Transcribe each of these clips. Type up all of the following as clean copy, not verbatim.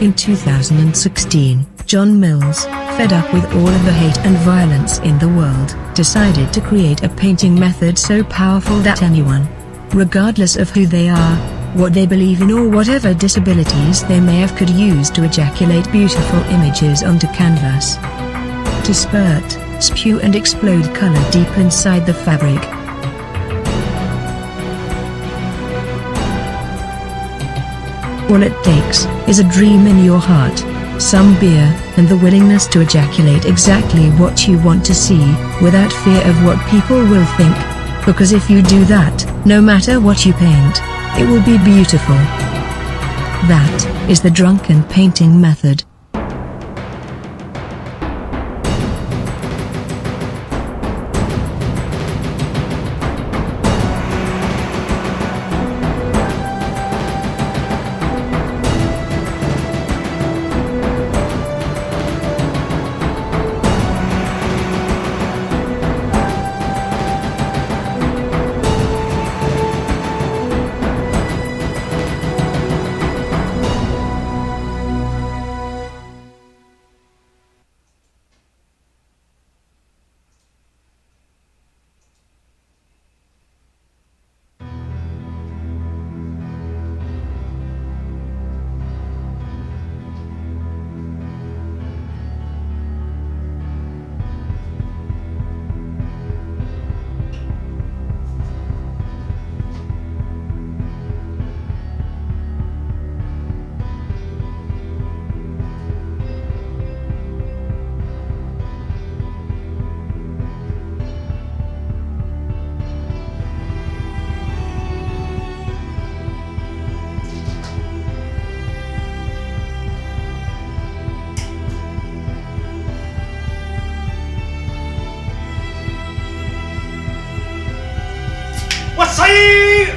In 2016, John Mills, fed up with all of the hate and violence in the world, decided to create a painting method so powerful that anyone, regardless of who they are, what they believe in or whatever disabilities they may have, could use to ejaculate beautiful images onto canvas. To spurt, spew and explode color deep inside the fabric. All it takes is a dream in your heart, some beer, and the willingness to ejaculate exactly what you want to see, without fear of what people will think. Because if you do that, no matter what you paint, it will be beautiful. That is the drunken painting method. What's Saeed?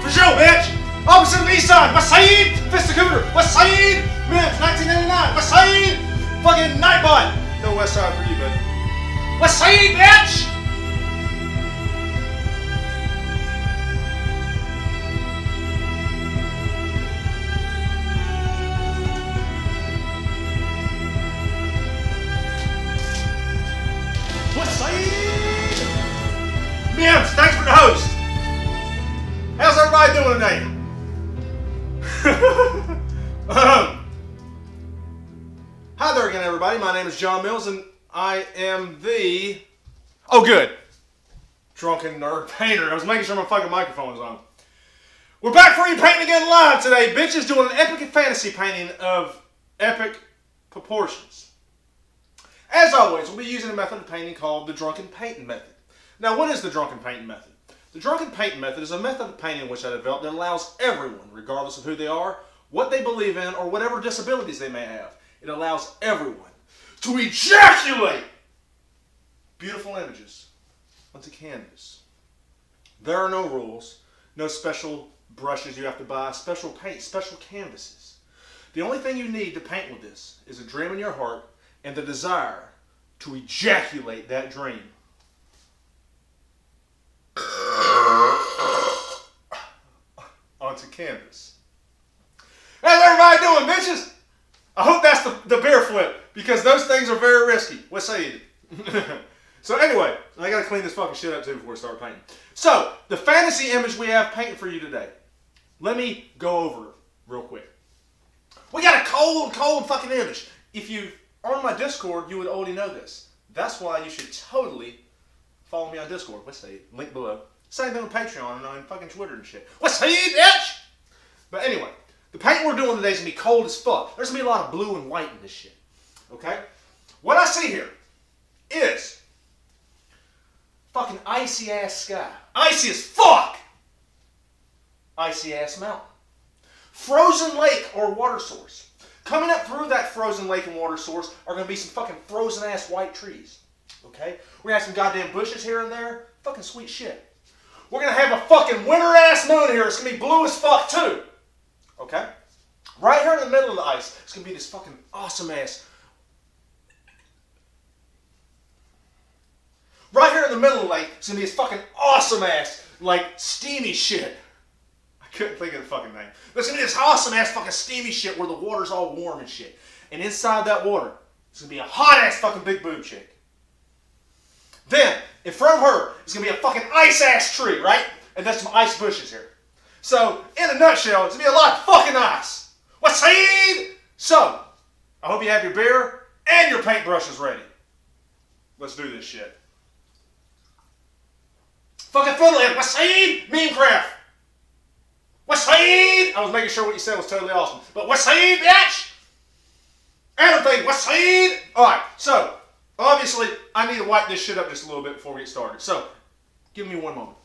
For sure, bitch. Opposite of the east side. What's Saeed? Fist of Cooter. What's Saeed? Minutes, 1999. What's Saeed? Fucking Nightbot. No west side for you, bud. What's Saeed, bitch? Mims, thanks for the host. How's everybody doing today? Hi there again, everybody. My name is John Mills, and I am the... Oh, good. Drunken Nerd Painter. I was making sure my fucking microphone was on. We're back for you painting again live today. Bitches doing an epic fantasy painting of epic proportions. As always, we'll be using a method of painting called the Drunken Painting Method. Now, what is the Drunken Painting Method? The Drunken Painting Method is a method of painting which I developed that allows everyone, regardless of who they are, what they believe in, or whatever disabilities they may have, it allows everyone to ejaculate beautiful images onto canvas. There are no rules, no special brushes you have to buy, special paint, special canvases. The only thing you need to paint with this is a dream in your heart and the desire to ejaculate that dream onto canvas. How's everybody doing, bitches? I hope that's the beer flip, because those things are very risky. What's say it? So anyway, I gotta clean this fucking shit up too before I start painting. So, the fantasy image we have painted for you today. Let me go over it real quick. We got a cold fucking image. If you are on my Discord, you would already know this. That's why you should totally follow me on Discord. What's the link below? Same thing with Patreon and on fucking Twitter and shit. What's the bitch? But anyway, the paint we're doing today is gonna be cold as fuck. There's gonna be a lot of blue and white in this shit. Okay? What I see here is fucking icy ass sky. Icy as fuck! Icy ass mountain. Frozen lake or water source. Coming up through that frozen lake and water source are gonna be some fucking frozen ass white trees. Okay? We're gonna have some goddamn bushes here and there. Fucking sweet shit. We're gonna have a fucking winter ass moon here. It's gonna be blue as fuck too. Okay? Right here in the middle of the ice, it's gonna be this fucking awesome ass. Right here in the middle of the lake, it's gonna be this fucking awesome ass, like steamy shit. I couldn't think of the fucking name. Listen to this awesome ass fucking steamy shit where the water's all warm and shit. And inside that water, it's gonna be a hot ass fucking big boob chick. Then, in front of her, is gonna be a fucking ice ass tree, right? And there's some ice bushes here. So, in a nutshell, it's gonna be a lot of fucking ice. What's Saeed? So, I hope you have your beer and your paintbrushes ready. Let's do this shit. Fucking fiddlehead, what's Saeed? Memecraft. What's Saeed? I was making sure what you said was totally awesome. But what's Saeed, bitch? Adam thing, what's Saeed? Alright, so, obviously, I need to wipe this shit up just a little bit before we get started. So, give me one moment.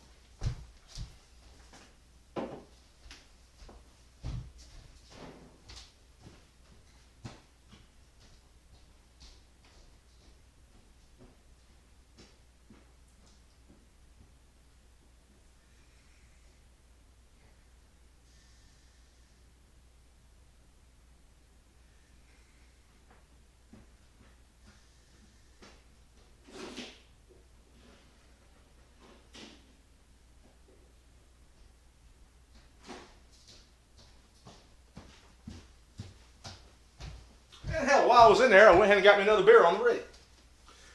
And hell, while I was in there, I went ahead and got me another beer on the ready.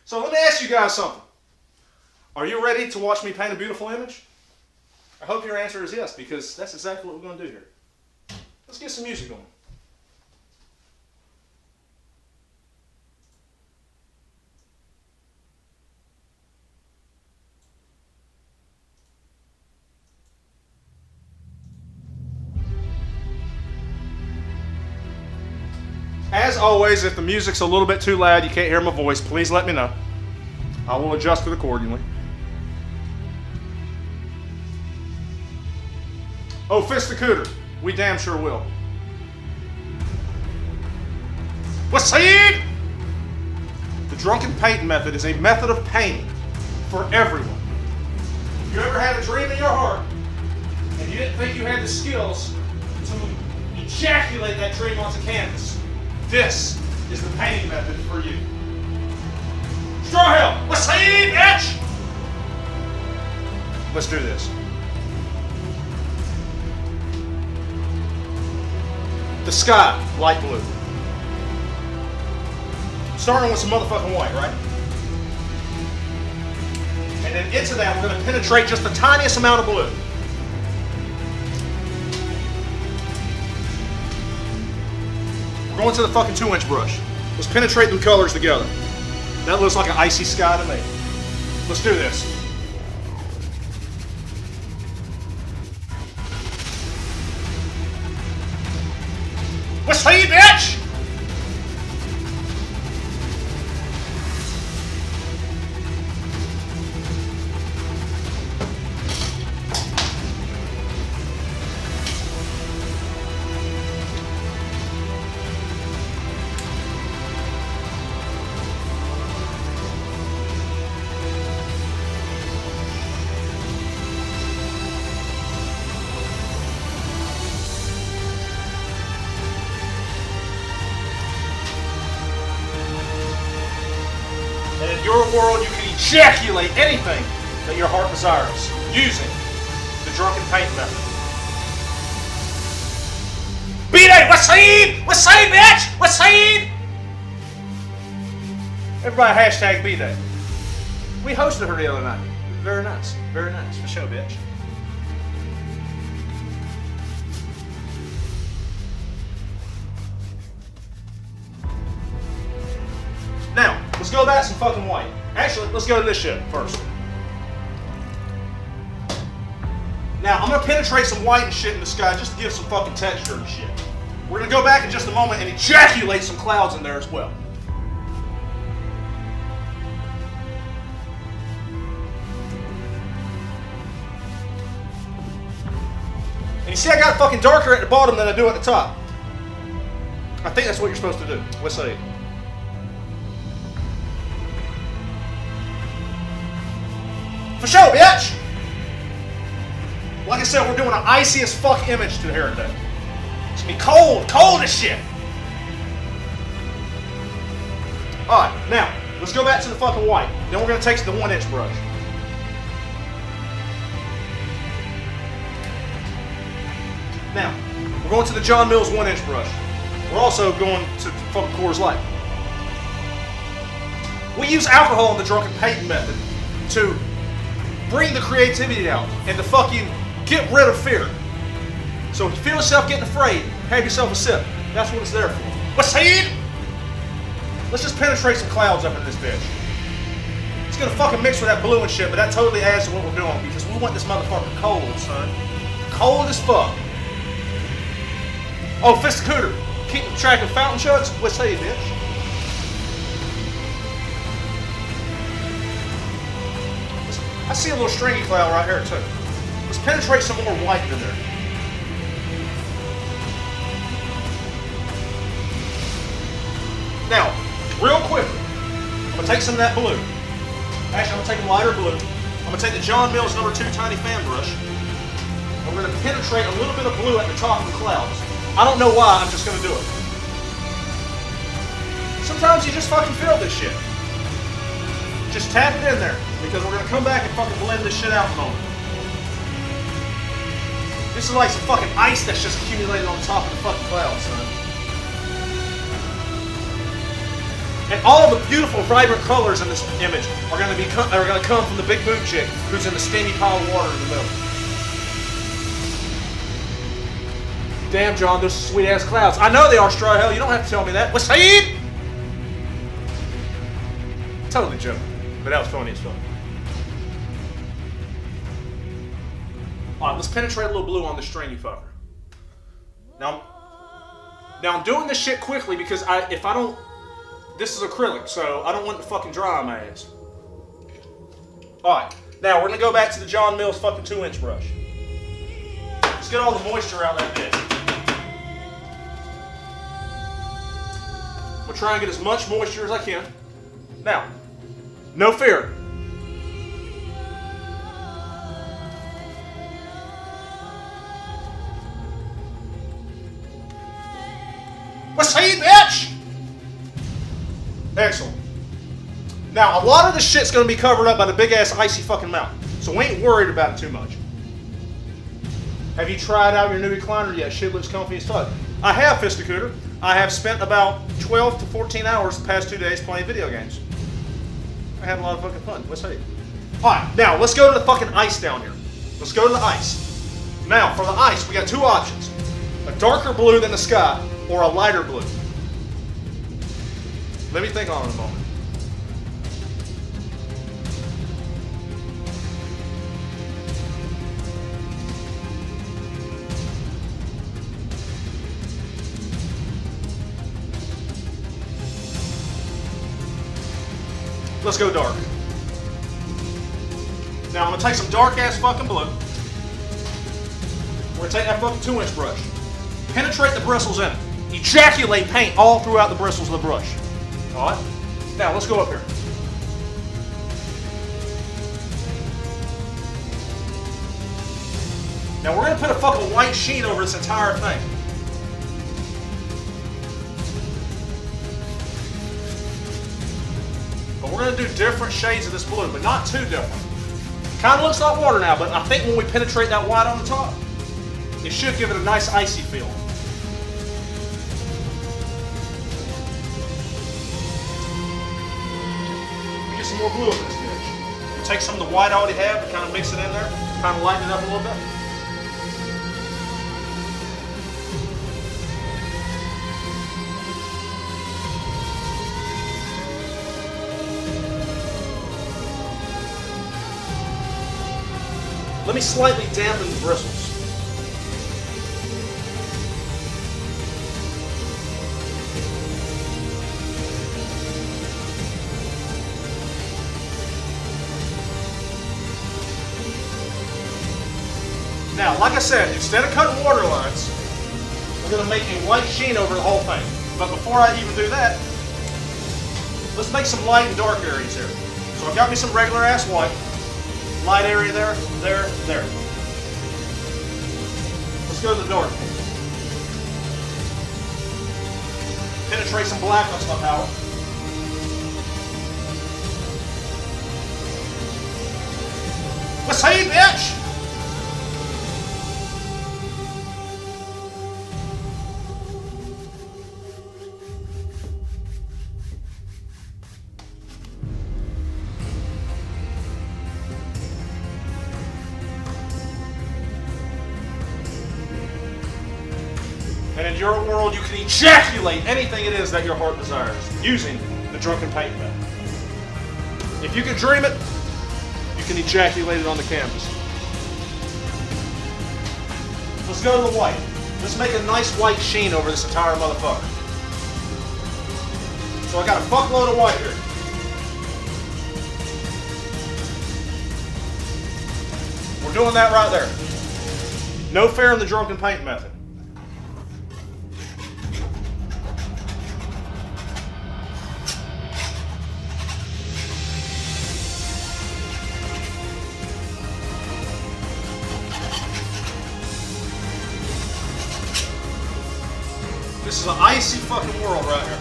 So let me ask you guys something. Are you ready to watch me paint a beautiful image? I hope your answer is yes, because that's exactly what we're going to do here. Let's get some music going. As always, if the music's a little bit too loud, you can't hear my voice, please let me know. I will adjust it accordingly. Oh, Fisticooter, we damn sure will. What's Saeed? The Drunken Painting method is a method of painting for everyone. If you ever had a dream in your heart and you didn't think you had the skills to ejaculate that dream onto canvas, this is the painting method for you. Straw Hill, let's see, bitch! Let's do this. The sky, light blue. Starting with some motherfucking white, right? And then into that, we're going to penetrate just the tiniest amount of blue. Going to the fucking 2-inch brush. Let's penetrate the colors together. That looks like an icy sky to me. Let's do this. What's hey, bitch? And in your world, you can ejaculate anything that your heart desires using the Drunken Painting method. B-Day, what's Saeed? What's Saeed, bitch? What's Saeed? Everybody hashtag B-Day. We hosted her the other night. Very nice. Very nice. For sure, bitch. Now, let's go back to some fucking white. Actually, let's go to this shit first. Now, I'm going to penetrate some white and shit in the sky just to give some fucking texture and shit. We're going to go back in just a moment and ejaculate some clouds in there as well. And you see I got it fucking darker at the bottom than I do at the top. I think that's what you're supposed to do. Let's see. For sure, bitch! Like I said, we're doing an icy as fuck image to here today. It's gonna be cold, cold as shit. Alright, now, let's go back to the fucking white. Then we're gonna take the 1-inch brush. Now, we're going to the John Mills 1-inch brush. We're also going to fucking Coors Light. We use alcohol in the Drunken Painting method to bring the creativity out and to fucking get rid of fear. So if you feel yourself getting afraid, have yourself a sip. That's what it's there for. What's that? Let's just penetrate some clouds up in this bitch. It's gonna fucking mix with that blue and shit, but that totally adds to what we're doing because we want this motherfucker cold, son. Cold as fuck. Oh, Fisticooter, keep track of fountain chugs? What's that, bitch? I see a little stringy cloud right here too. Let's penetrate some more white in there. Now, real quickly, I'm going to take some of that blue. Actually, I'm going to take a lighter blue. I'm going to take the John Mills No. 2 Tiny Fan Brush. And we're going to penetrate a little bit of blue at the top of the clouds. I don't know why, I'm just going to do it. Sometimes you just fucking feel this shit. Just tap it in there, because we're going to come back and fucking blend this shit out in a moment. This is like some fucking ice that's just accumulated on top of the fucking clouds, son. And all the beautiful, vibrant colors in this image are going to come from the big boob chick who's in the steamy pile of water in the middle. Damn, John, those sweet ass clouds. I know they are, straw hell. You don't have to tell me that. What's Saeed? Totally joking, but that was funny as fuck. All right, let's penetrate a little blue on this stringy fucker. Now I'm doing this shit quickly because if I don't. This is acrylic, so I don't want it to fucking dry on my ass. Alright, now we're going to go back to the John Mills fucking 2-inch brush. Let's get all the moisture out like this. We'll try and get as much moisture as I can. Now, no fear. What's hey, bitch? Excellent. Now, a lot of this shit's going to be covered up by the big-ass icy fucking mountain, so we ain't worried about it too much. Have you tried out your new recliner yet? Shit looks comfy as fuck. I have, Fisticooter. I have spent about 12 to 14 hours the past 2 days playing video games. I had a lot of fucking fun. Let's see. Alright, now, let's go to the fucking ice down here. Let's go to the ice. Now, for the ice, we got two options. A darker blue than the sky, or a lighter blue. Let me think on it a moment. Let's go dark. Now I'm going to take some dark ass fucking blue. We're going to take that fucking 2-inch brush. Penetrate the bristles in it. Ejaculate paint all throughout the bristles of the brush. Alright? Now, let's go up here. Now, we're going to put a fucking white sheen over this entire thing. But we're going to do different shades of this blue, but not too different. Kind of looks like water now, but I think when we penetrate that white on the top, it should give it a nice icy feel. Some more blue in this bitch. We'll take some of the white I already have and kind of mix it in there, kind of lighten it up a little bit. Let me slightly dampen the bristles. Now, like I said, instead of cutting water lines, we're going to make a white sheen over the whole thing. But before I even do that, let's make some light and dark areas here. So I've got me some regular ass white. Light area there, there, there. Let's go to the dark. Penetrate some black on some palette. What's hey, bitch? And in your world, you can ejaculate anything it is that your heart desires using the Drunken Paint method. If you can dream it, you can ejaculate it on the canvas. Let's go to the white. Let's make a nice white sheen over this entire motherfucker. So I got a fuckload of white here. We're doing that right there. No fair in the Drunken Paint method. This is an icy fucking world right here.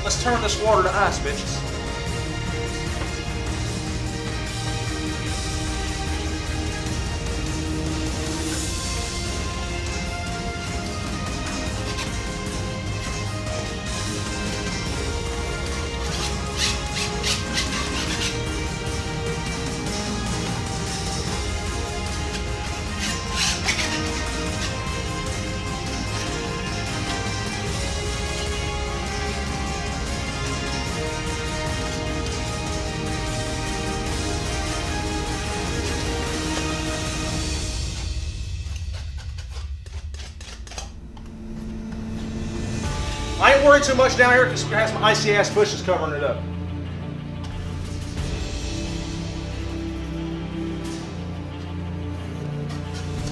Let's turn this water to ice, bitches. I ain't worried too much down here because we have some icy ass bushes covering it up.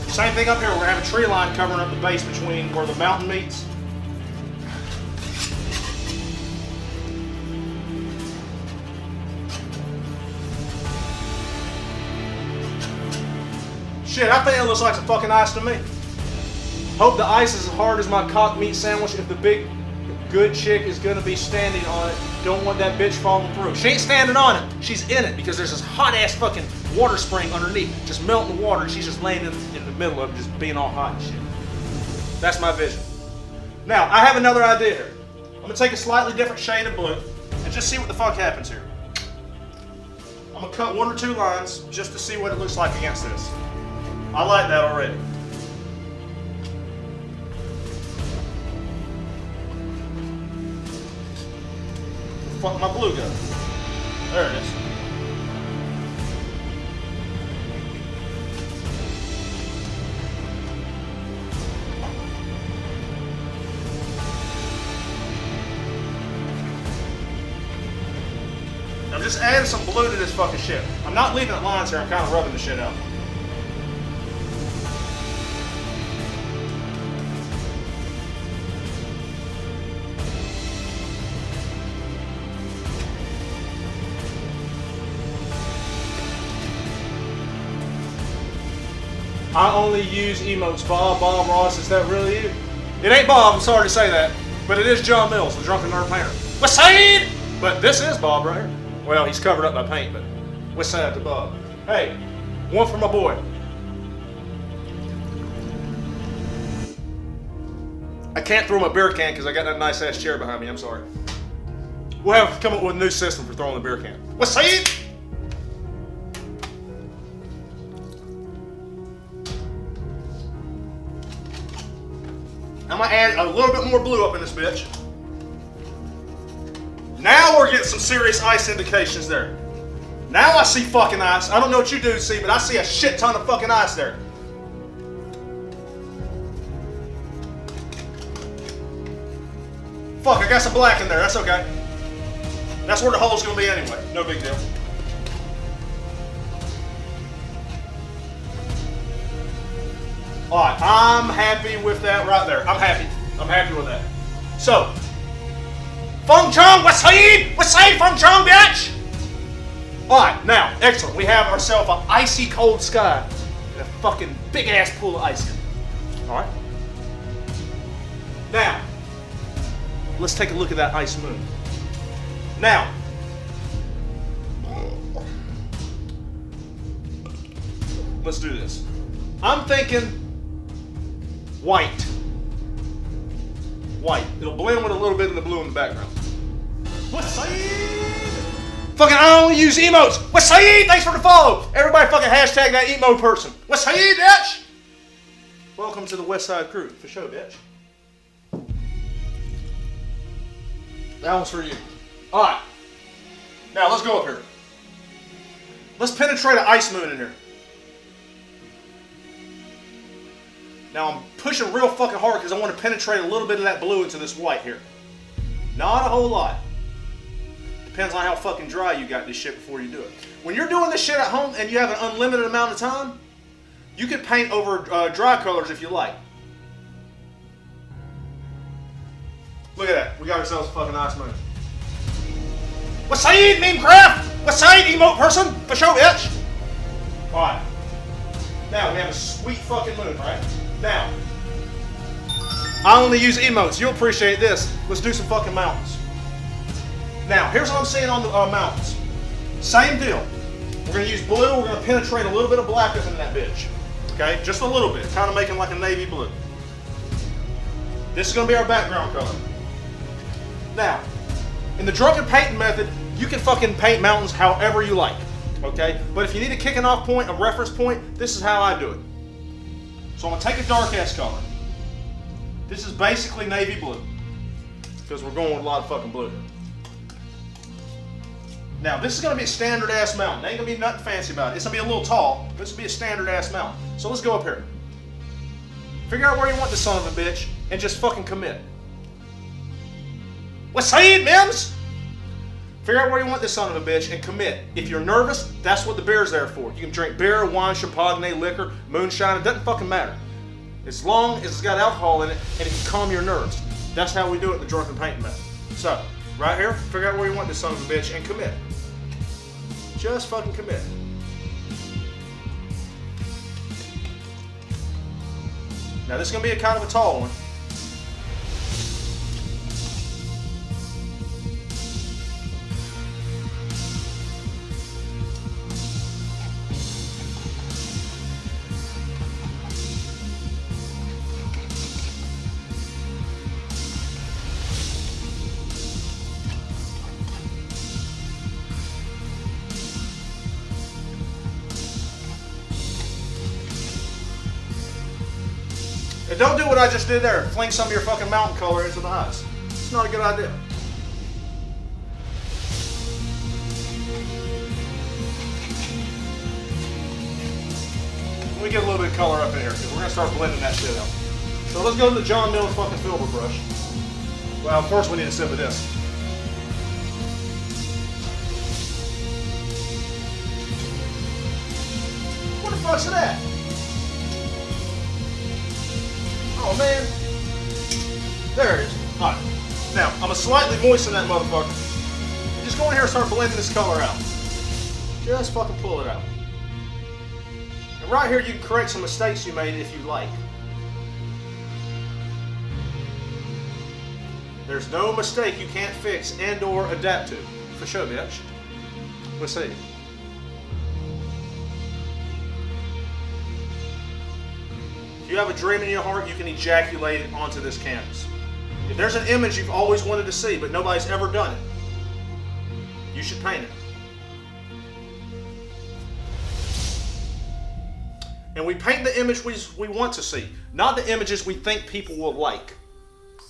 Same thing up here. We're gonna have a tree line covering up the base between where the mountain meets. Shit, I think it looks like some fucking ice to me. Hope the ice is as hard as my cock meat sandwich. If the big good chick is gonna be standing on it, don't want that bitch falling through. She ain't standing on it, she's in it because there's this hot ass fucking water spring underneath, just melting the water, and she's just laying in the middle of it, just being all hot and shit. That's my vision. Now, I have another idea here. I'm gonna take a slightly different shade of blue and just see what the fuck happens here. I'm gonna cut 1 or 2 lines just to see what it looks like against this. I like that already. Fuck my blue go? There it is. I'm just adding some blue to this fucking shit. I'm not leaving it lines here, I'm kind of rubbing the shit out. I only use emotes. Bob Ross, is that really you? It ain't Bob, I'm sorry to say that, but it is John Mills, the Drunken Nerd Painter. What's side? But this is Bob right here. Well, he's covered up by paint, but what's side to Bob? Hey, one for my boy. I can't throw my beer can because I got that nice ass chair behind me, I'm sorry. We'll have to come up with a new system for throwing the beer can. What's side? I'm gonna add a little bit more blue up in this bitch. Now we're getting some serious ice indications there. Now I see fucking ice. I don't know what you dudes see, but I see a shit ton of fucking ice there. Fuck, I got some black in there, that's okay. That's where the hole's gonna be anyway, no big deal. Alright, I'm happy with that right there. I'm happy with that. So, Feng Chong, what's up, Feng Chong, bitch? Alright, now, excellent. We have ourselves an icy cold sky and a fucking big ass pool of ice. Alright? Now, let's take a look at that ice moon. Now, let's do this. I'm thinking white. White. It'll blend with a little bit of the blue in the background. What's up? Fucking I only use emotes. What's Saeed? Thanks for the follow. Everybody fucking hashtag that emo person. What's Saeed, bitch? Welcome to the West Side Crew. For sure, bitch. That one's for you. Alright. Now let's go up here. Let's penetrate an ice moon in here. Now I'm pushing real fucking hard because I want to penetrate a little bit of that blue into this white here. Not a whole lot. Depends on how fucking dry you got this shit before you do it. When you're doing this shit at home and you have an unlimited amount of time, you can paint over dry colors if you like. Look at that. We got ourselves a fucking ice moon. What's Saeed, meme craft? What's Saeed, emote person? For sure, bitch. Alright. Now we have a sweet fucking moon, right? Now, I only use emotes. You'll appreciate this. Let's do some fucking mountains. Now, here's what I'm seeing on the mountains. Same deal. We're going to use blue. We're going to penetrate a little bit of black into that bitch. Okay? Just a little bit. Kind of making like a navy blue. This is going to be our background color. Now, in the drunken painting method, you can fucking paint mountains however you like. Okay? But if you need a kicking off point, a reference point, this is how I do it. So I'm going to take a dark ass color. This is basically navy blue. Because we're going with a lot of fucking blue. Now, this is going to be a standard ass mountain. Ain't going to be nothing fancy about it. It's going to be a little tall, but it's going to be a standard ass mountain. So let's go up here. Figure out where you want this son of a bitch and just fucking commit. What's Saeed, Mims? Figure out where you want this son of a bitch and commit. If you're nervous, that's what the beer's there for. You can drink beer, wine, champagne, liquor, moonshine. It doesn't fucking matter. As long as it's got alcohol in it and it can calm your nerves. That's how we do it in the drunken painting method. So, right here, figure out where you want this son of a bitch and commit. Just fucking commit. Now this is going to be a kind of a tall one. And don't do what I just did there. Fling some of your fucking mountain color into the eyes. It's not a good idea. Let me get a little bit of color up in here because we're going to start blending that shit out. So let's go to the John Mills fucking filbert brush. Well, first we need a sip of this. What the fuck's that? Oh man. There it is. Alright. Now, I'm going to slightly moisten that motherfucker. Just go in here and start blending this color out. Just fucking pull it out. And right here you can correct some mistakes you made if you like. There's no mistake you can't fix and or adapt to. For sure, bitch. Let's see. If you have a dream in your heart, you can ejaculate it onto this canvas. If there's an image you've always wanted to see, but nobody's ever done it, you should paint it. And we paint the image we want to see, not the images we think people will like.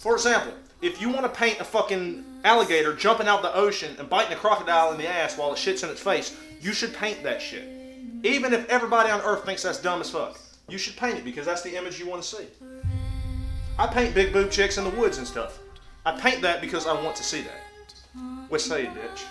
For example, if you want to paint a fucking alligator jumping out the ocean and biting a crocodile in the ass while it shits in its face, you should paint that shit. Even if everybody on earth thinks that's dumb as fuck. You should paint it because that's the image you want to see. I paint big boob chicks in the woods and stuff. I paint that because I want to see that. What say you, bitch?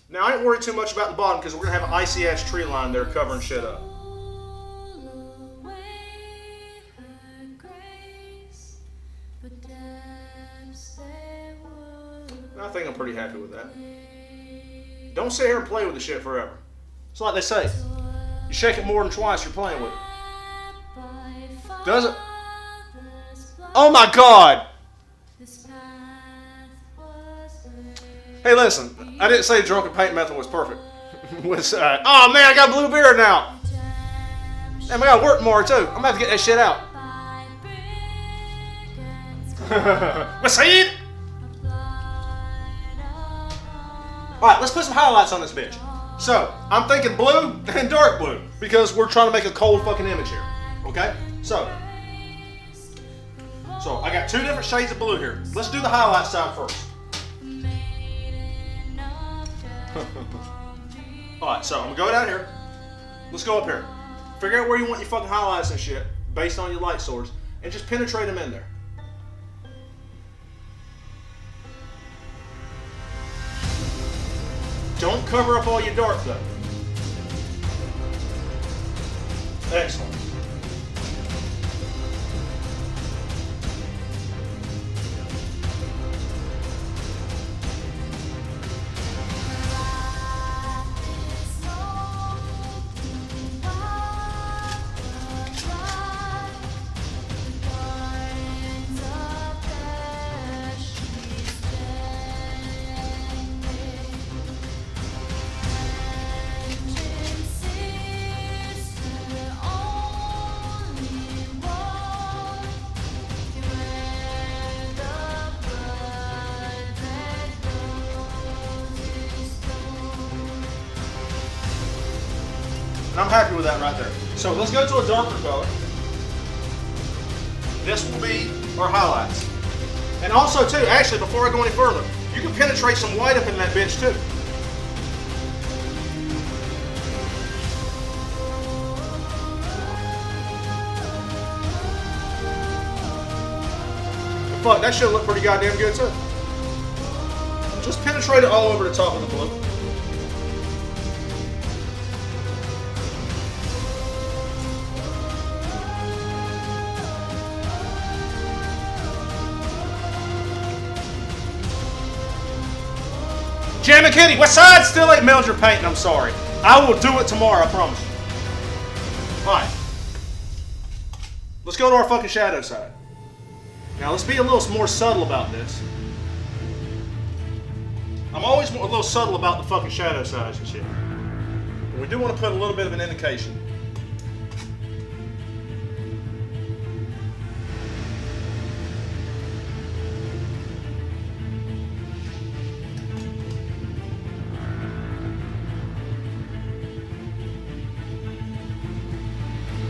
Now I ain't worried too much about the bottom because we're going to have an icy ass tree line there covering shit up. I think I'm pretty happy with that. Don't sit here and play with the shit forever. It's like they say, you shake it more than twice, you're playing with it. Does it? Oh my God! Hey listen, I didn't say the drunken paint method was perfect. Oh man, I got blue beard now! Damn, I gotta work more too. I'm gonna have to get that shit out. What's it? Alright, let's put some highlights on this bitch. So, I'm thinking blue and dark blue because we're trying to make a cold fucking image here. Okay? So I got 2 different shades of blue here. Let's do the highlight side first. Alright, so I'm gonna go down here. Let's go up here. Figure out where you want your fucking highlights and shit based on your light source and just penetrate them in there. Don't cover up all your dark though. Excellent. And I'm happy with that right there. So let's go to a darker color. This will be our highlights. And also too, actually before I go any further, you can penetrate some white up in that bitch too. And fuck, that should look pretty goddamn good too. Just penetrate it all over the top of the blue. Jam and Kitty, what side still ain't mailed your painting? I'm sorry. I will do it tomorrow, I promise you. Alright. Let's go to our fucking shadow side. Now let's be a little more subtle about this. I'm always a little subtle about the fucking shadow sides and shit. But we do want to put a little bit of an indication.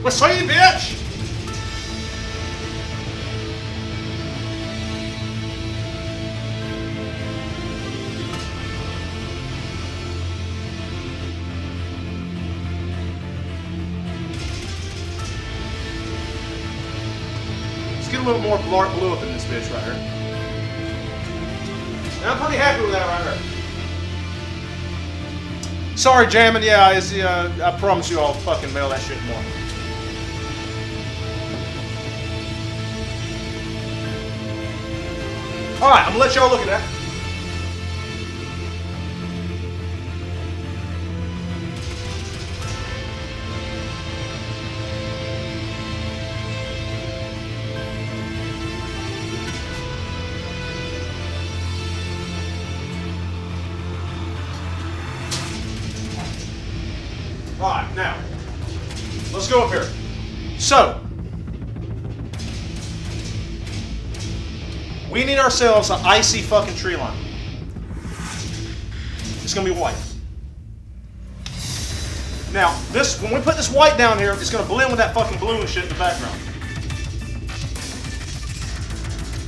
Let's see you, bitch! Let's get a little more dark blue up in this bitch right here. And I'm pretty happy with that right here. Sorry, jamming. Yeah, I promise you I'll fucking mail that shit tomorrow. Alright, I'm gonna let y'all look at that. Alright, now, let's go up here. So, we need ourselves an icy fucking tree line. It's gonna be white. Now, when we put this white down here, it's gonna blend with that fucking blue and shit in the background.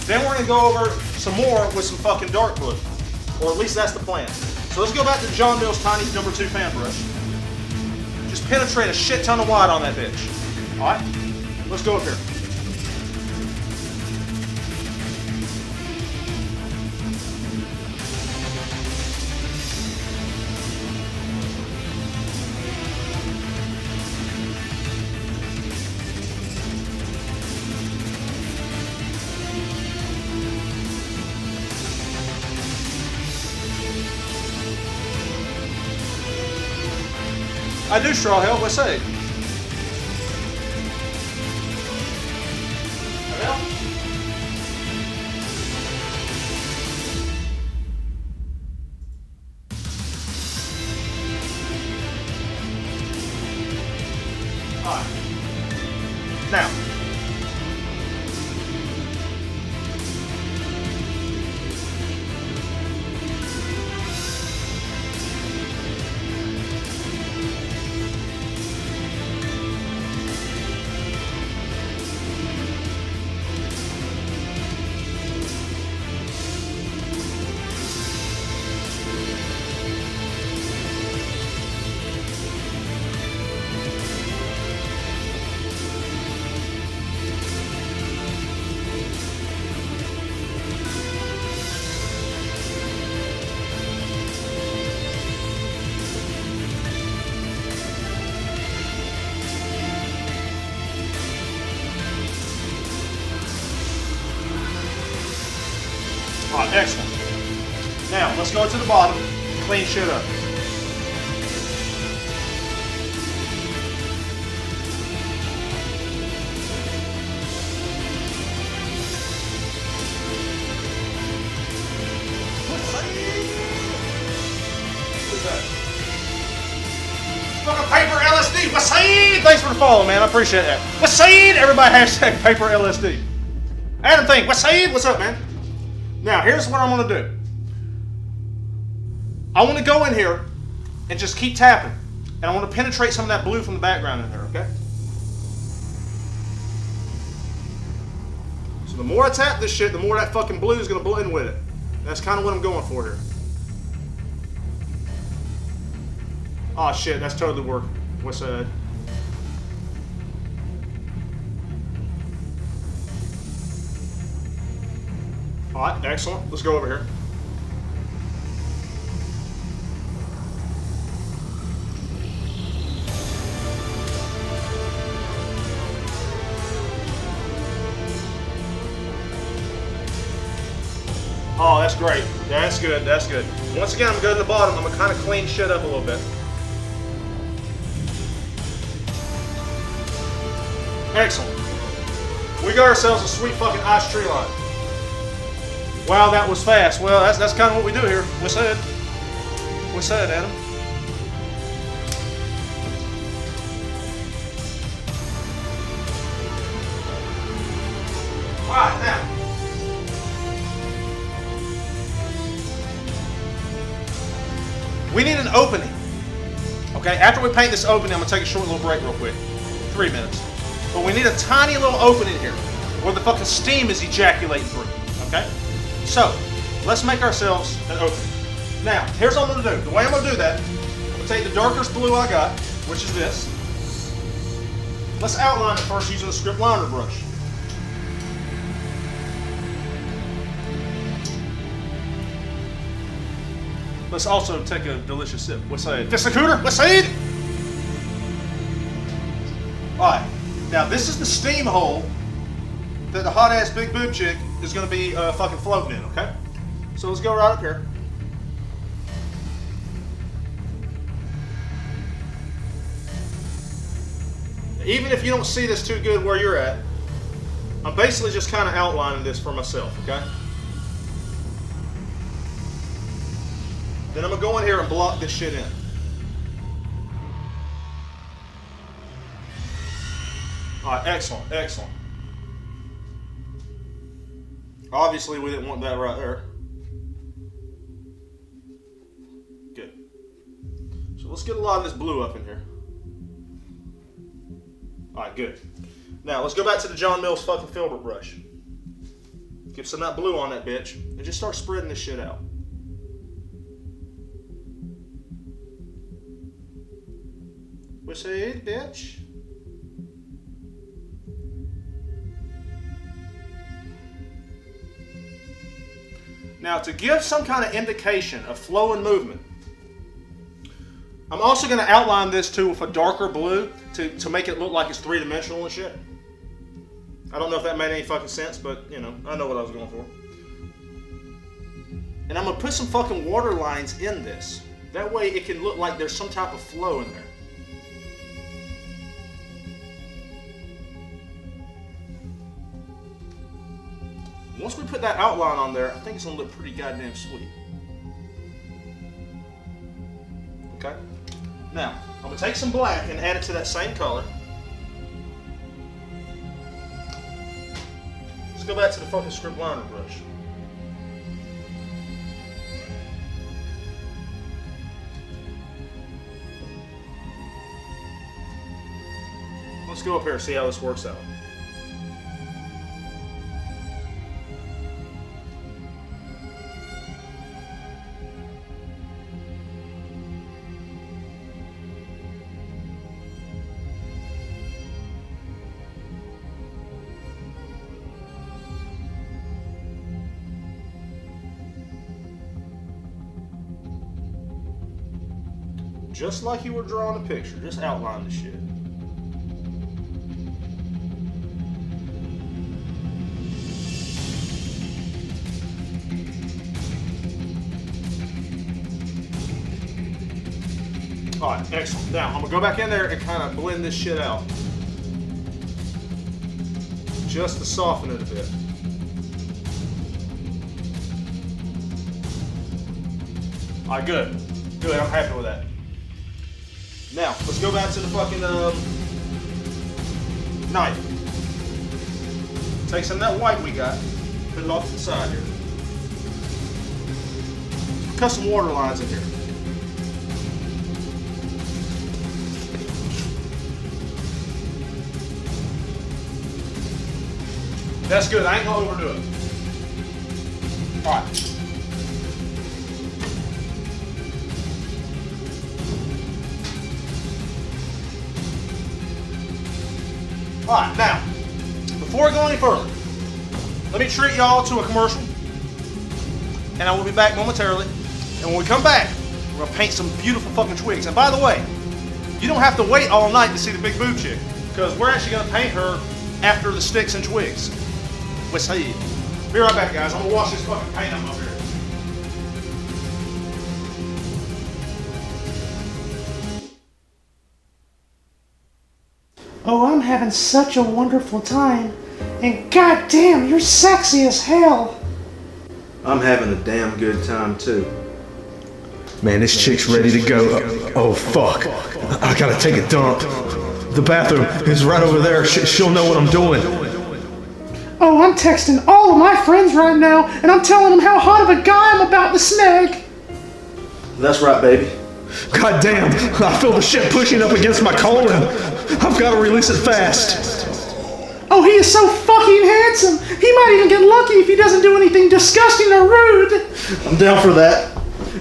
Then we're gonna go over some more with some fucking dark blue. Or at least that's the plan. So let's go back to John Mill's tiny #2 fan brush. Just penetrate a shit ton of white on that bitch. Alright? Let's go up here. I do, Straw Hell. What's that? Alright. Now, excellent. Now, let's go to the bottom, clean shit up. Fucking paper LSD. Wasaid! Thanks for the follow, man. I appreciate that. Wasaid! Everybody hashtag paper LSD. Adam Think, Wasaid, what's up, man? Now, here's what I'm gonna do. I want to go in here and just keep tapping, and I want to penetrate some of that blue from the background in there. Okay. So the more I tap this shit, the more that fucking blue is gonna blend with it. That's kind of what I'm going for here. Oh shit, that's totally working. What's that? Alright, excellent. Let's go over here. Oh, that's great. That's good, that's good. Once again, I'm going to go to the bottom. I'm going to kind of clean shit up a little bit. Excellent. We got ourselves a sweet fucking ice tree line. Wow, that was fast. Well, that's kind of what we do here. What's that? What's that, Adam? All right, now. We need an opening. Okay, after we paint this opening, I'm going to take a short little break real quick. 3 minutes. But we need a tiny little opening here where the fucking steam is ejaculating through. Okay? So, let's make ourselves an opening. Now, here's what I'm going to do. The way I'm going to do that, I'm going to take the darkest blue I got, which is this. Let's outline it first using the script liner brush. Let's also take a delicious sip. What's that? This a cooter? What's that? Alright. Now, this is the steam hole that the hot-ass big boob chick is going to be fucking floating in, okay? So let's go right up here. Even if you don't see this too good where you're at, I'm basically just kind of outlining this for myself, okay? Then I'm going to go in here and block this shit in. Alright, excellent, excellent. Obviously, we didn't want that right there. Good. So let's get a lot of this blue up in here. Alright, good. Now, let's go back to the John Mills fucking filbert brush. Get some of that blue on that bitch, and just start spreading this shit out. What's it, bitch? Now, to give some kind of indication of flow and movement, I'm also going to outline this too with a darker blue to make it look like it's three-dimensional and shit. I don't know if that made any fucking sense, but, you know, I know what I was going for. And I'm going to put some fucking water lines in this. That way it can look like there's some type of flow in there. Once we put that outline on there, I think it's going to look pretty goddamn sweet. Okay? Now, I'm going to take some black and add it to that same color. Let's go back to the fucking script liner brush. Let's go up here and see how this works out. Just like you were drawing a picture, just outline the shit. Alright, excellent. Now, I'm gonna go back in there and kind of blend this shit out. Just to soften it a bit. Alright, good. Good, I'm happy with that. Now, let's go back to the fucking knife. Take some of that white we got, put it off to the side here. Cut some water lines in here. That's good, I ain't gonna overdo it. Alright. Alright, now, before I go any further, let me treat y'all to a commercial, and I will be back momentarily. And when we come back, we're gonna paint some beautiful fucking twigs. And by the way, you don't have to wait all night to see the big boob chick, because we're actually gonna paint her after the sticks and twigs. Let's see. Be right back, guys. I'm gonna wash this fucking paint up here. Oh, I'm having such a wonderful time. And goddamn, you're sexy as hell. I'm having a damn good time too. Man, this chick's ready to go. Oh, fuck. I gotta take a dump. The bathroom is right over there. She'll know what I'm doing. Oh, I'm texting all of my friends right now, and I'm telling them how hot of a guy I'm about to snag. That's right, baby. God damn, I feel the shit pushing up against my colon. I've gotta release it fast. Oh, he is so fucking handsome. He might even get lucky if he doesn't do anything disgusting or rude. I'm down for that.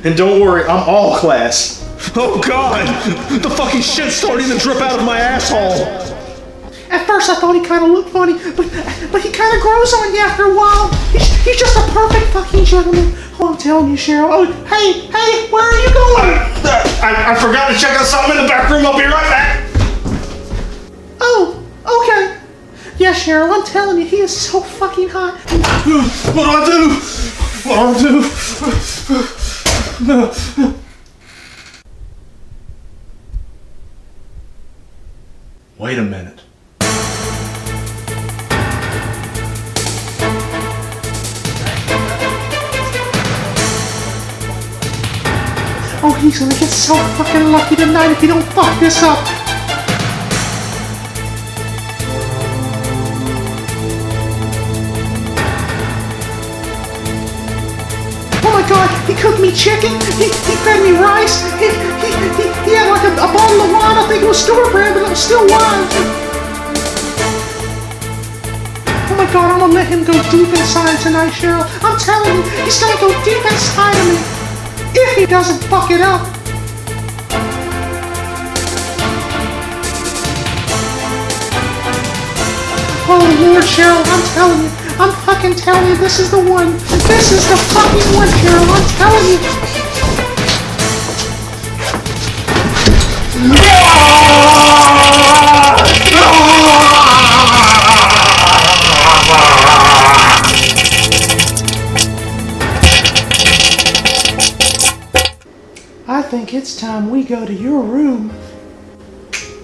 And don't worry, I'm all class. Oh god, the fucking shit's starting to drip out of my asshole. At first I thought he kind of looked funny, but he kind of grows on you after a while. He's just a perfect fucking gentleman. Oh, I'm telling you, Cheryl. Oh, hey, where are you going? I forgot to check out something in the back room. I'll be right back. Oh, okay. Yeah, Cheryl, I'm telling you, he is so fucking hot. What do I do? What do I do? Wait a minute. Oh, he's gonna get so fucking lucky tonight if he don't fuck this up. Oh my god, he cooked me chicken, he fed me rice, he had like a bottle of wine. I think it was store brand, but it was still wine. Oh my god, I'm gonna let him go deep inside tonight, Cheryl. I'm telling you, he's gonna go deep inside of me. If he doesn't fuck it up. Oh Lord, Cheryl, I'm fucking telling you, this is the one. This is the fucking one, Cheryl, I'm telling you. I think it's time we go to your room.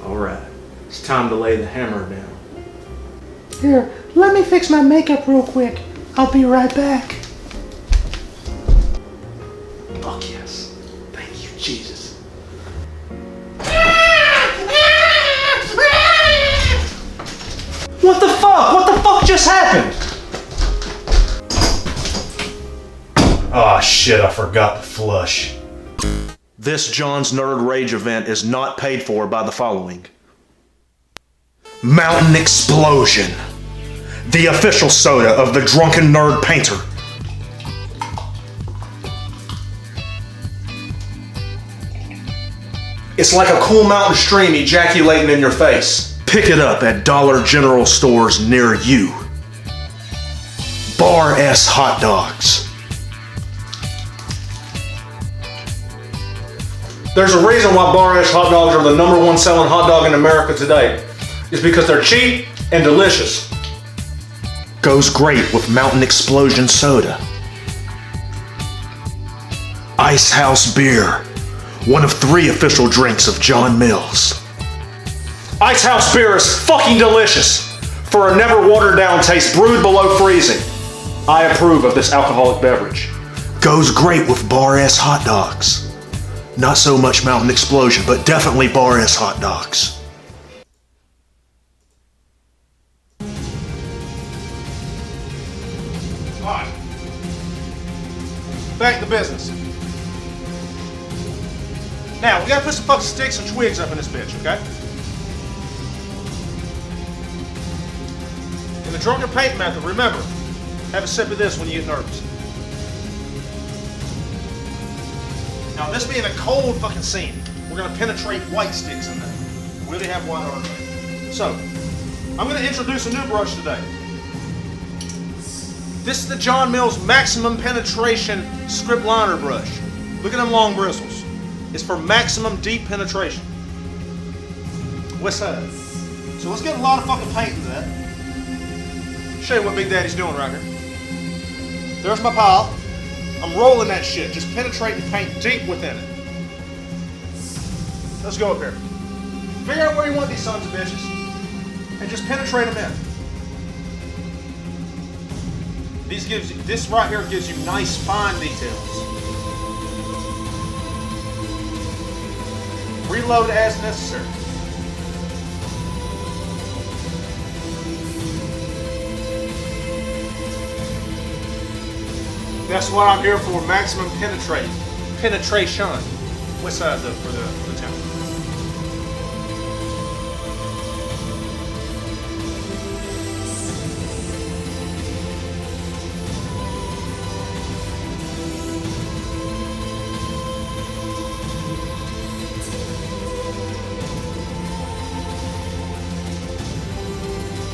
Alright, it's time to lay the hammer down. Here, let me fix my makeup real quick. I'll be right back. Fuck yes. Thank you, Jesus. What the fuck? What the fuck just happened? Oh shit, I forgot to flush. This John's Nerd Rage event is not paid for by the following. Mountain Explosion, the official soda of the Drunken Nerd Painter. It's like a cool mountain stream ejaculating in your face. Pick it up at Dollar General stores near you. Bar S hot dogs. There's a reason why Bar S hot dogs are the #1 selling hot dog in America today. It's because they're cheap and delicious. Goes great with Mountain Explosion soda. Ice House beer. one of 3 official drinks of John Mills. Ice House beer is fucking delicious for a never watered down taste brewed below freezing. I approve of this alcoholic beverage. Goes great with bar-ass hot dogs. Not so much Mountain Explosion, but definitely bar-ass hot dogs. Alright. Back to business. Now, we gotta put some fucking sticks and twigs up in this bitch, okay? In the drunken paint method, remember, have a sip of this when you get nervous. Now, this being a cold fucking scene, we're gonna penetrate white sticks in there. We already have white already. So, I'm gonna introduce a new brush today. This is the John Mills Maximum Penetration Script Liner brush. Look at them long bristles. It's for maximum deep penetration. What's that? So let's get a lot of fucking paint into that. Show you what Big Daddy's doing right here. There's my pile. I'm rolling that shit, just penetrating paint deep within it. Let's go up here. Figure out where you want these sons of bitches, and just penetrate them in. This right here gives you nice fine details. Reload as necessary. That's what I'm here for, maximum penetration. What's that for the town?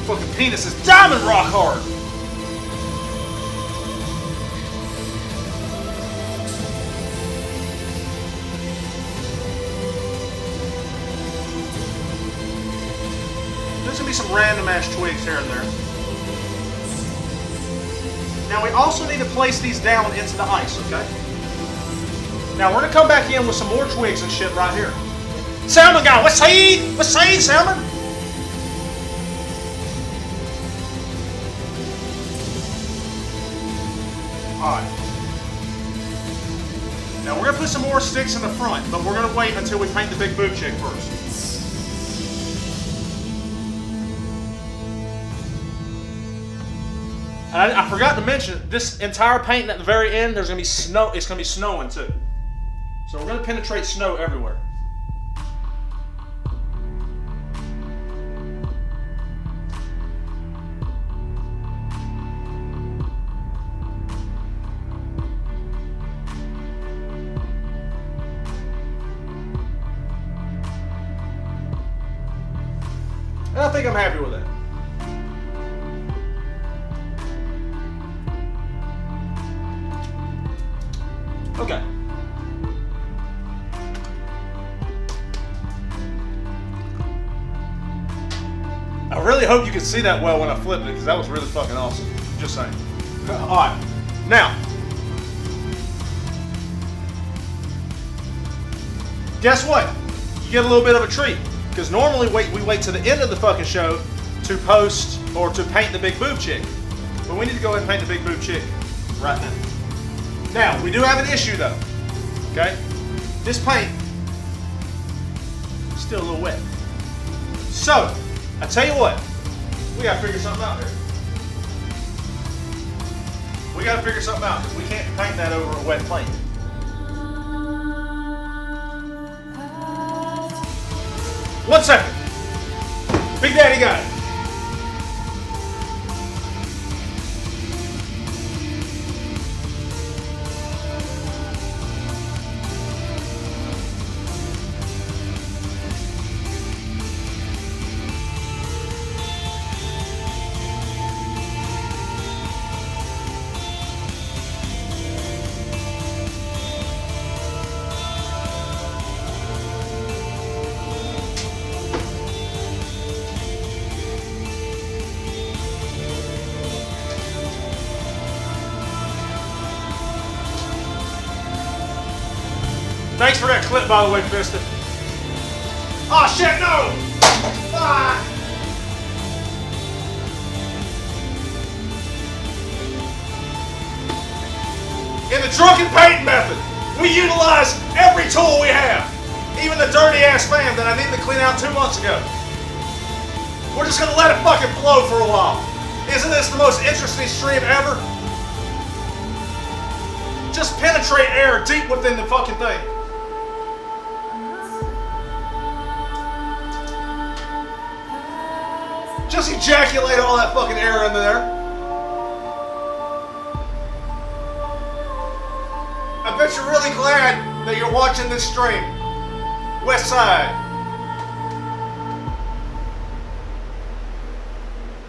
Fucking penis is diamond rock hard. There's gonna be some random ass twigs here and there. Now we also need to place these down into the ice, okay? Now we're gonna come back in with some more twigs and shit right here. Salmon guy, what's saying, Salmon? Alright. Now we're going to put some more sticks in the front, but we're going to wait until we paint the big boob chick first. I forgot to mention, this entire painting at the very end, there's going to be snow. It's going to be snowing too. So we're going to penetrate snow everywhere. And I think I'm happy with that. Okay. I really hope you can see that well when I flip it, because that was really fucking awesome. Just saying. Alright. Now. Guess what? You get a little bit of a treat. Because normally we wait to the end of the fucking show to post or to paint the big boob chick. But we need to go ahead and paint the big boob chick right now. Now, we do have an issue though. Okay? This paint is still a little wet. So, I tell you what, we gotta figure something out here. We gotta figure something out because we can't paint that over a wet paint. One second. Big Daddy got it. Thanks for that clip, by the way, Krista. Oh shit, no! Ah! In the drunken painting method, we utilize every tool we have. Even the dirty ass fan that I needed to clean out 2 months ago. We're just gonna let it fucking flow for a while. Isn't this the most interesting stream ever? Just penetrate air deep within the fucking thing. Just ejaculate all that fucking air into there. I bet you're really glad that you're watching this stream. West Side.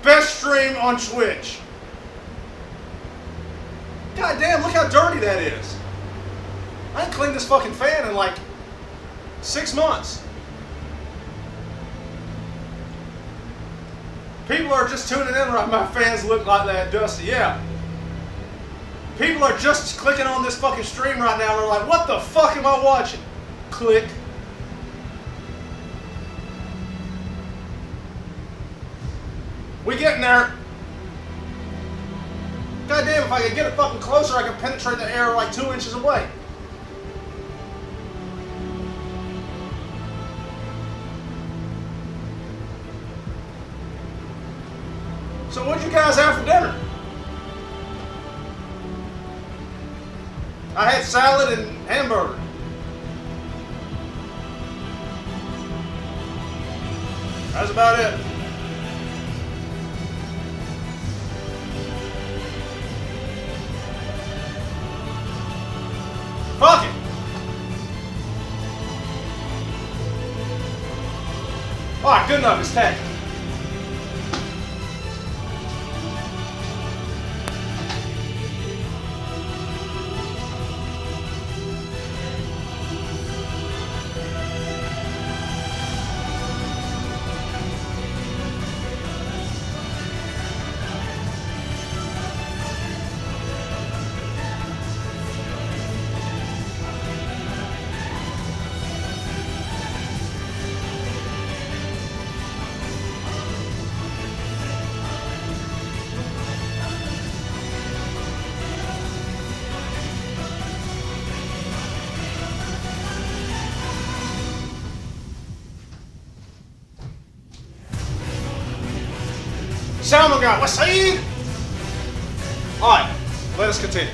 Best stream on Twitch. God damn, look how dirty that is. I ain't cleaned this fucking fan in like 6 months. People are just tuning in right. My fans look like that, Dusty. Yeah. People are just clicking on this fucking stream right now and they're like, what the fuck am I watching? Click. We getting there. God damn, if I could get it fucking closer, I could penetrate the air like 2 inches away. So what'd you guys have for dinner? I had salad and hamburger. That's about it. Fuck it. Alright, good enough. It's tacky. Salmon guy, what's saying? Alright, let us continue.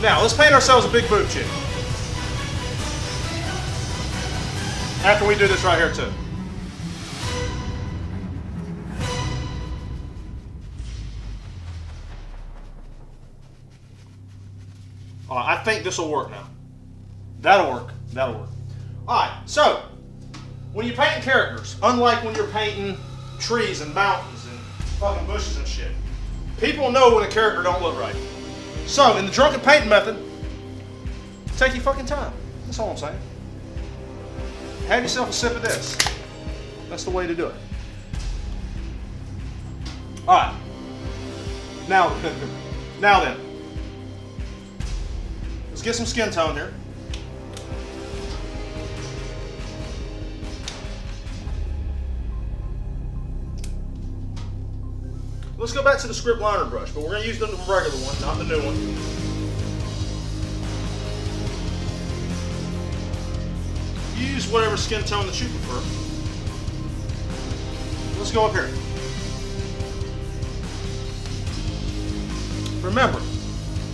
Now, let's paint ourselves a big boob chick. After we do this right here too. Alright, I think this will work now. That'll work. That'll work. Alright, so when you're painting characters, unlike when you're painting trees and mountains and fucking bushes and shit, people know when a character don't look right. So, in the drunken painting method, take your fucking time. That's all I'm saying. Have yourself a sip of this. That's the way to do it. Alright. Now then. Let's get some skin tone here. Let's go back to the script liner brush, but we're going to use the regular one, not the new one. Use whatever skin tone that you prefer. Let's go up here. Remember,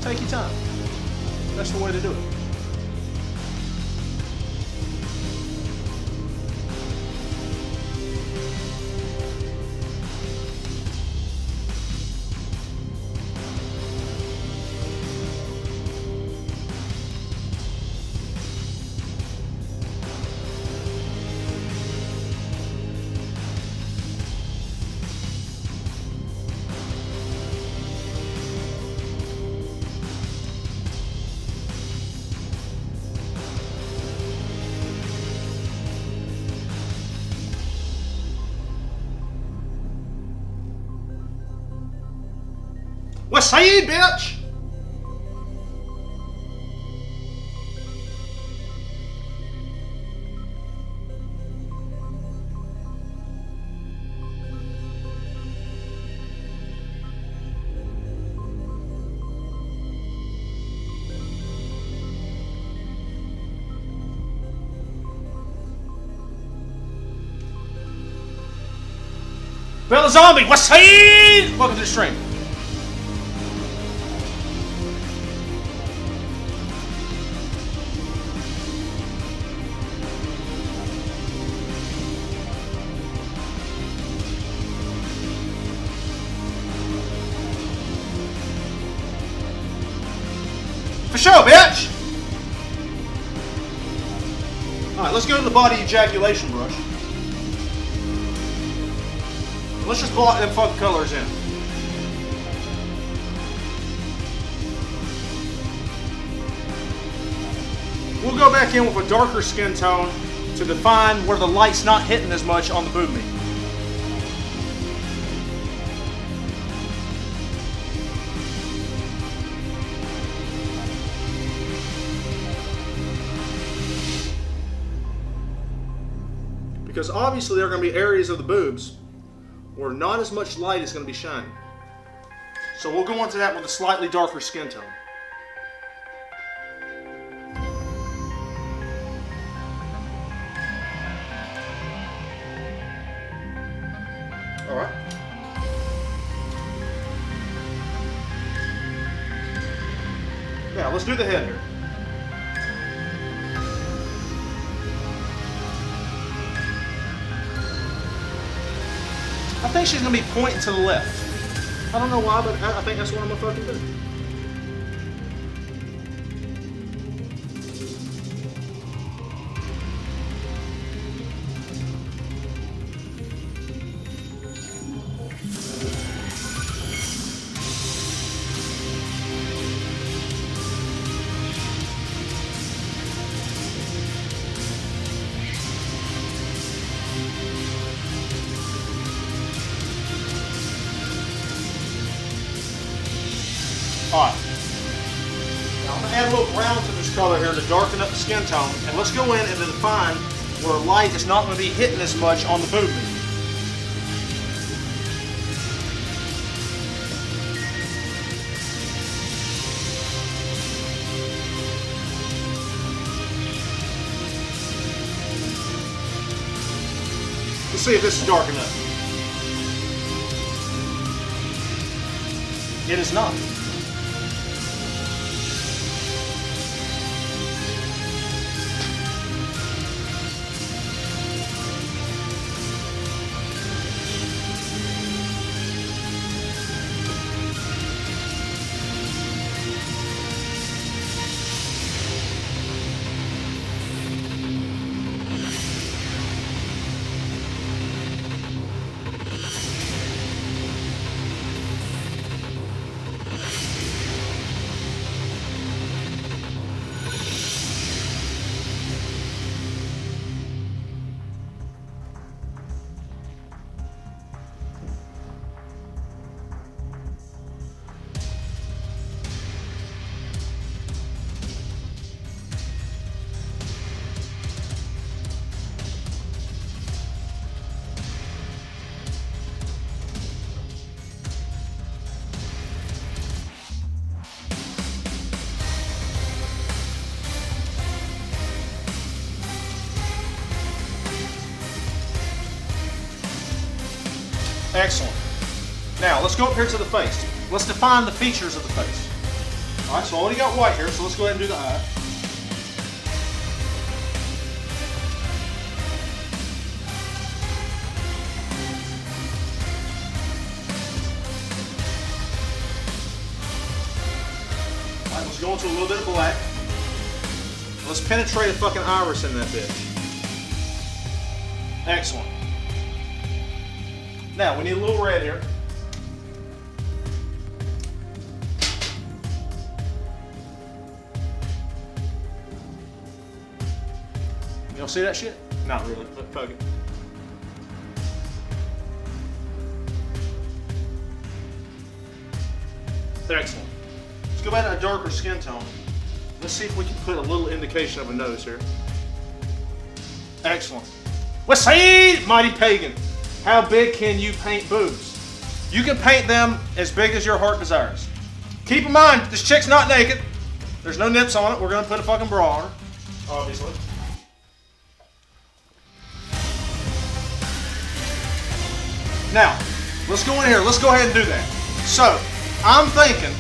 take your time. That's the way to do it. What's saying, bitch? Bella Zombie, what's up? Welcome to the stream. For sure, bitch! Alright, let's go to the body ejaculation brush. Let's just block them fucking colors in. We'll go back in with a darker skin tone to define where the light's not hitting as much on the boob meat. Because obviously there are going to be areas of the boobs where not as much light is going to be shining. So we'll go into that with a slightly darker skin tone. Alright. Now let's do the head here. I think she's going to be pointing to the left. I don't know why, but I think that's what I'm going to fucking do. Alright. Now I'm going to add a little brown to this color here to darken up the skin tone. And let's go in and define where light is not going to be hitting as much on the boob meat. Let's see if this is dark enough. It is not. Excellent. Now, let's go up here to the face. Let's define the features of the face. Alright, so I already got white here, so let's go ahead and do the eye. Alright, let's go into a little bit of black. Let's penetrate a fucking iris in that bitch. Excellent. Now, we need a little red here. Y'all see that shit? Not really, but fuck it. Excellent. Let's go back to a darker skin tone. Let's see if we can put a little indication of a nose here. Excellent. What's up, mighty pagan? How big can you paint boobs? You can paint them as big as your heart desires. Keep in mind, this chick's not naked. There's no nips on it. We're going to put a fucking bra on her, obviously. Now, let's go in here. Let's go ahead and do that. So, I'm thinking.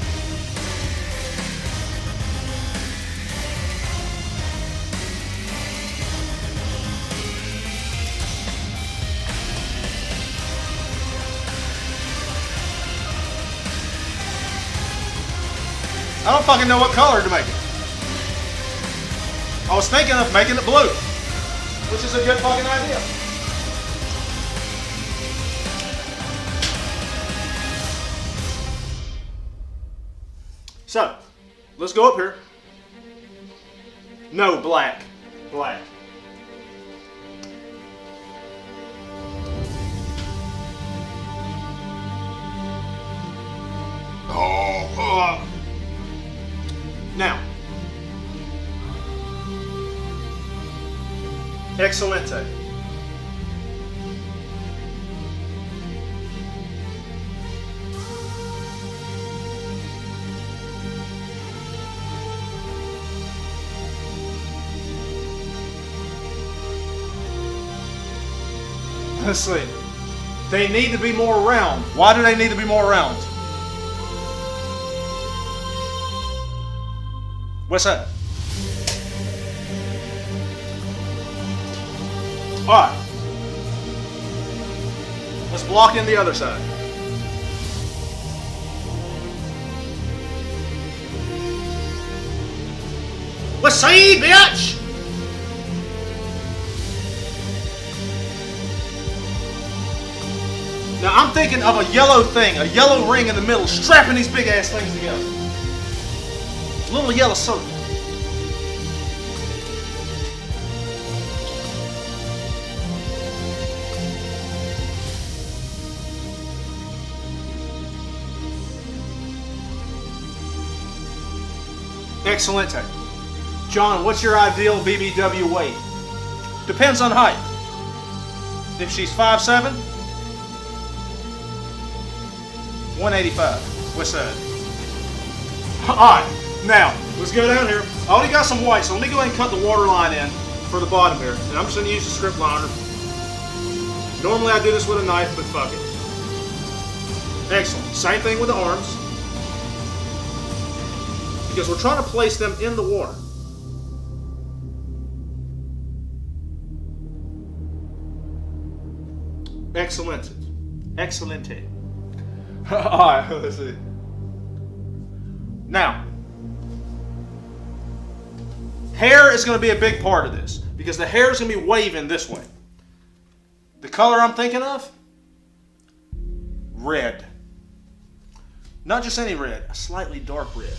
I don't fucking know what color to make it. I was thinking of making it blue, which is a good fucking idea. So, let's go up here. No, black. Black. Now. Excelente. Let's see. They need to be more round. Why do they need to be more round? What's that? Alright. Let's block in the other side. Let's see, bitch! Now I'm thinking of a yellow thing, a yellow ring in the middle, strapping these big ass things together. Little yellow circle. Excelente. John, what's your ideal BBW weight? Depends on height. If she's 5'7", 185. What's that? Alright, now, let's go down here. I already got some white, so let me go ahead and cut the water line in for the bottom here. And I'm just going to use the strip liner. Normally I do this with a knife, but fuck it. Excellent. Same thing with the arms. Because we're trying to place them in the water. Excellent. Excelente. Alright, let's see. Now, hair is going to be a big part of this. Because the hair is going to be waving this way. The color I'm thinking of? Red. Not just any red, a slightly dark red.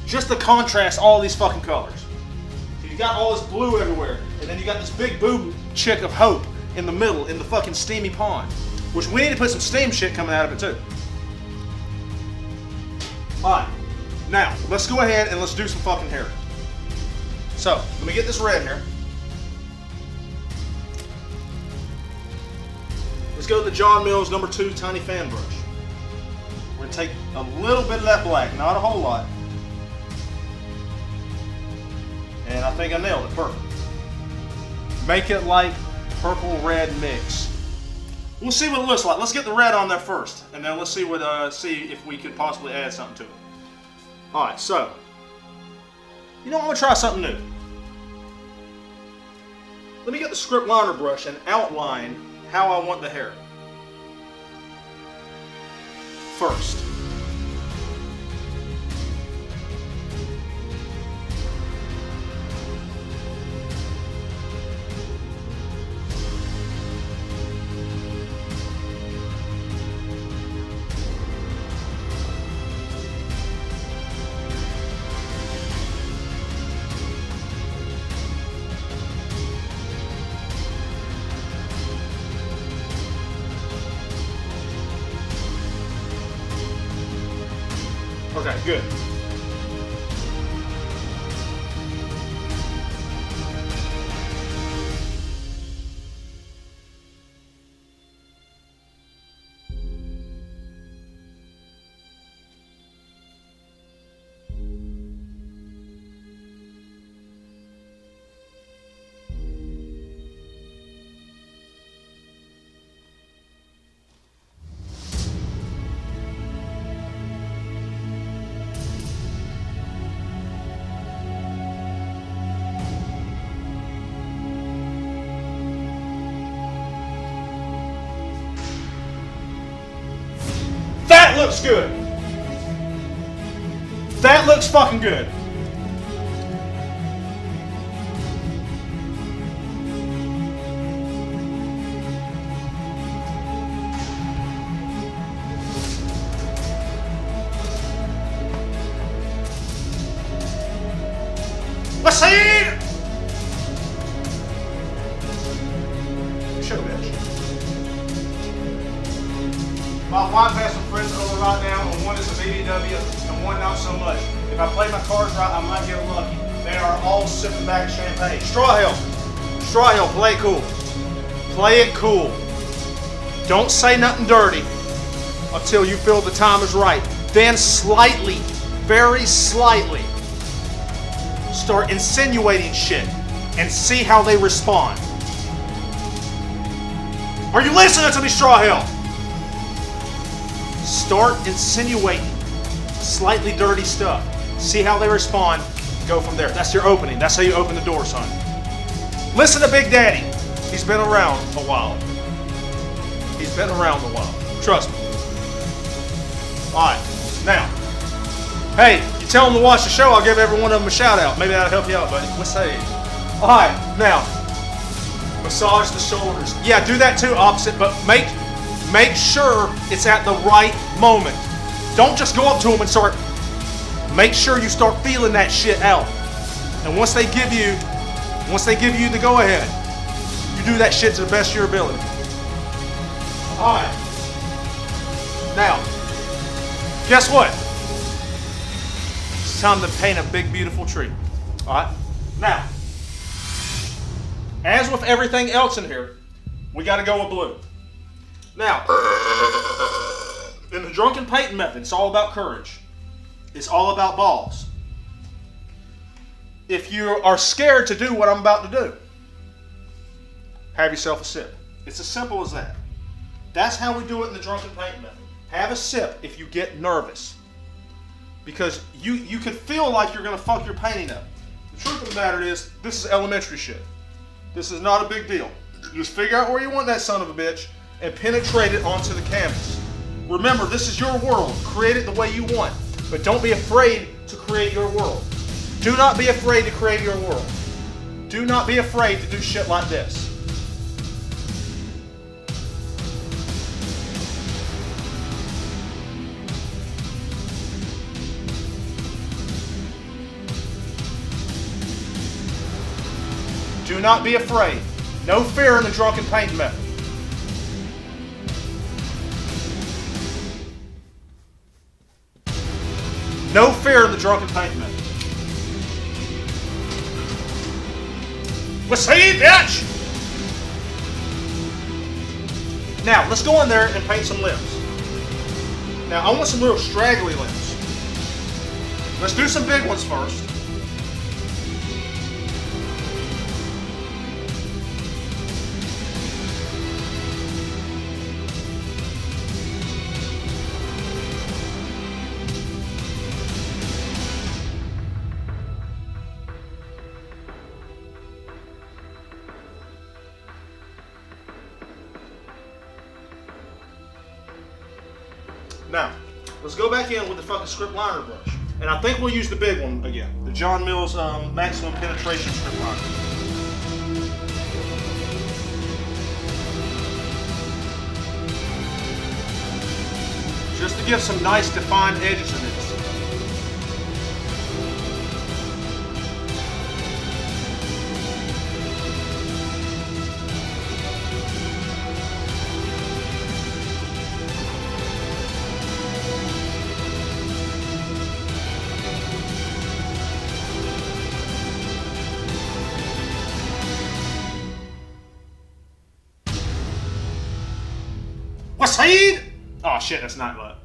Just to contrast all these fucking colors. So you got all this blue everywhere, and then you got this big boob chick of hope in the middle in the fucking steamy pond. Which we need to put some steam shit coming out of it too. Alright, now let's go ahead and let's do some fucking hair. So, let me get this red here. Let's go to the John Mills number 2 tiny fan brush. We're going to take a little bit of that black, not a whole lot. And I think I nailed it perfect. Make it like purple-red mix. We'll see what it looks like. Let's get the red on there first, and then let's see what see if we could possibly add something to it. All right, so you know, I'm gonna try something new. Let me get the script liner brush and outline how I want the hair. First. Okay, good. looks good. That looks fucking good. Let's see it! Show bitch. My wife has some friends over right now, and one is a BBW and one not so much. If I play my cards right, I might get lucky. They are all sipping back champagne. Straw Hill. Straw Hill, play it cool. Play it cool. Don't say nothing dirty until you feel the time is right. Then slightly, very slightly, start insinuating shit and see how they respond. Are you listening to me, Straw Hill? Start insinuating slightly dirty stuff. See how they respond. Go from there. That's your opening. That's how you open the door, son. Listen to Big Daddy. He's been around a while. He's been around a while. Trust me. Alright. Now. Hey, you tell them to watch the show, I'll give every one of them a shout out. Maybe that'll help you out, buddy. Let's say. Alright, now. Massage the shoulders. Yeah, do that too, opposite, but make sure it's at the right moment. Don't just go up to them and start. Make sure you start feeling that shit out. And once they give you the go ahead, you do that shit to the best of your ability. Alright. Now, guess what? It's time to paint a big, beautiful tree. Alright? Now, as with everything else in here, we got to go with blue. Now, in the drunken painting method, it's all about courage. It's all about balls. If you are scared to do what I'm about to do, have yourself a sip. It's as simple as that. That's how we do it in the drunken painting method. Have a sip if you get nervous. Because you could feel like you're going to fuck your painting up. The truth of the matter is, this is elementary shit. This is not a big deal. Just figure out where you want that son of a bitch and penetrate it onto the canvas. Remember, this is your world. Create it the way you want. But don't be afraid to create your world. Do not be afraid to create your world. Do not be afraid to do shit like this. Do not be afraid. No fear in the drunken paint method. No fear in the drunken paint method. Let's see, bitch! Now, let's go in there and paint some limbs. Now, I want some real straggly limbs. Let's do some big ones first. Now, let's go back in with the fucking script liner brush. And I think we'll use the big one again. The John Mills Maximum Penetration Script Liner. Just to give some nice defined edges in this. Wasaid! Oh shit, that's not what.